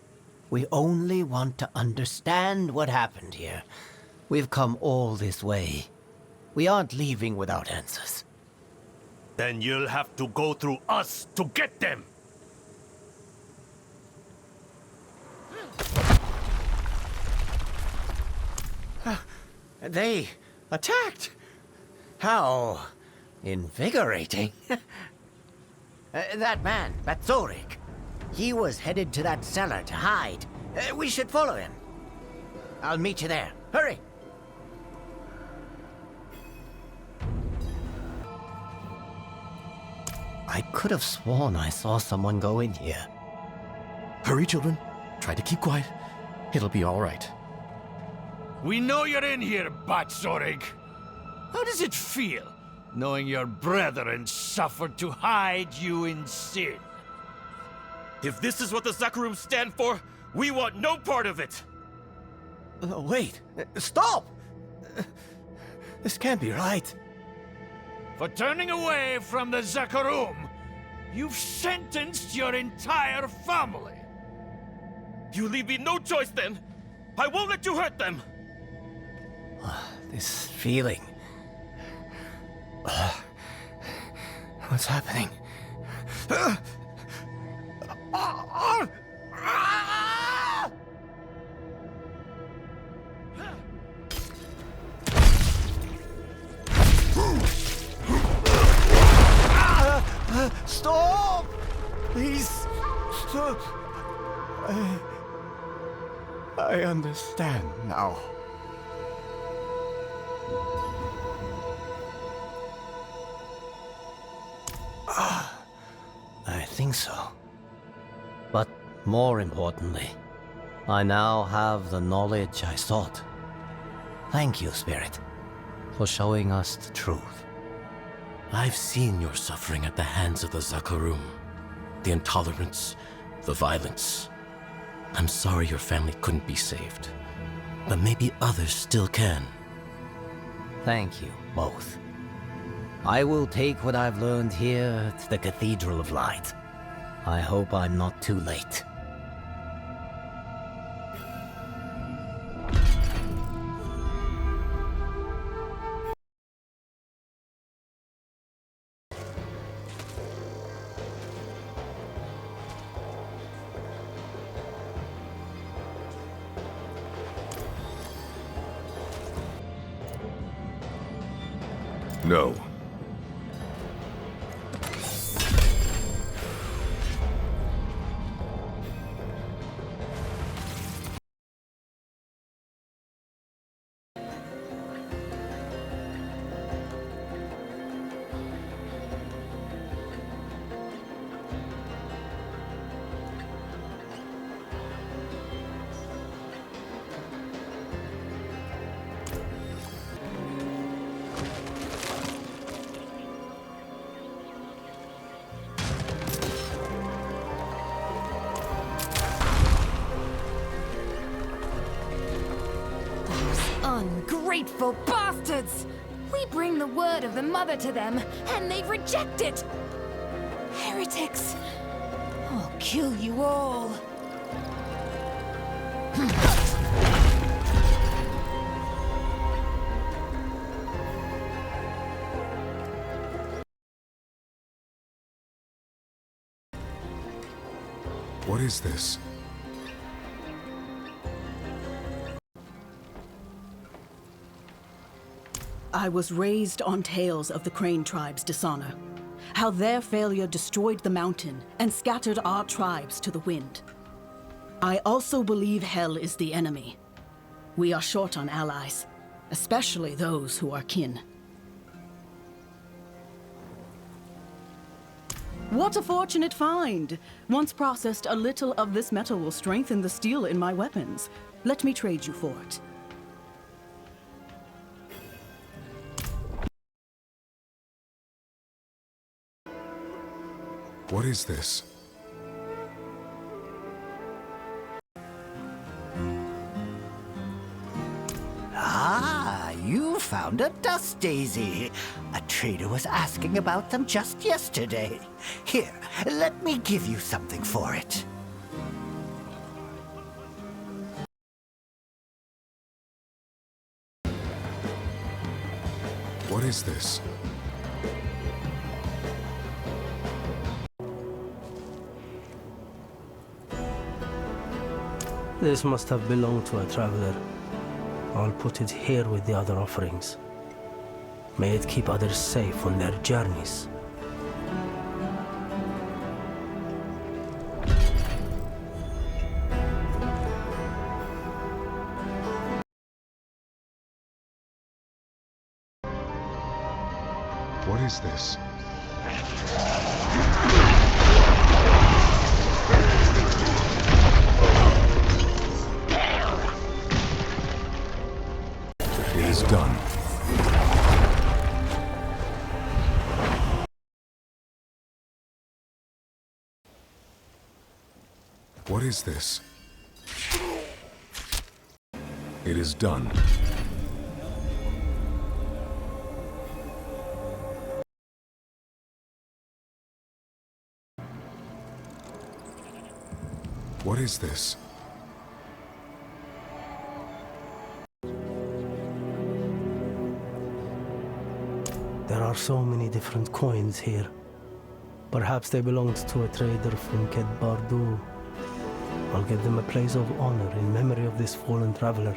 We only want to understand what happened here. We've come all this way. We aren't leaving without answers. Then you'll have to go through us to get them! They attacked! How invigorating. That man, Betzorig, he was headed to that cellar to hide. We should follow him. I'll meet you there. Hurry! I could have sworn I saw someone go in here. Hurry, children. Try to keep quiet. It'll be all right. We know you're in here, Betzorig. How does it feel, knowing your brethren suffered to hide you in sin? If this is what the Zakarum stand for, we want no part of it! Wait! Stop! This can't be right. For turning away from the Zakarum, you've sentenced your entire family. You leave me no choice then! I won't let you hurt them! This feeling... What's happening? Stop! Please! I understand now. I think so. But more importantly, I now have the knowledge I sought. Thank you, Spirit, for showing us the truth. I've seen your suffering at the hands of the Zakarum. The intolerance, the violence. I'm sorry your family couldn't be saved, but maybe others still can. Thank you, both. I will take what I've learned here to the Cathedral of Light. I hope I'm not too late. No. Ungrateful bastards! We bring the word of the Mother to them, and they reject it! Heretics! I'll kill you all! What is this? I was raised on tales of the Crane tribe's dishonor, how their failure destroyed the mountain and scattered our tribes to the wind. I also believe hell is the enemy. We are short on allies, especially those who are kin. What a fortunate find! Once processed, a little of this metal will strengthen the steel in my weapons. Let me trade you for it. What is this? Ah, you found a dust daisy. A trader was asking about them just yesterday. Here, let me give you something for it. What is this? This must have belonged to a traveler. I'll put it here with the other offerings. May it keep others safe on their journeys. What is this? It is done. What is this? It is done. What is this? There are so many different coins here. Perhaps they belonged to a trader from Kith Bardu. I'll give them a place of honor in memory of this fallen traveler.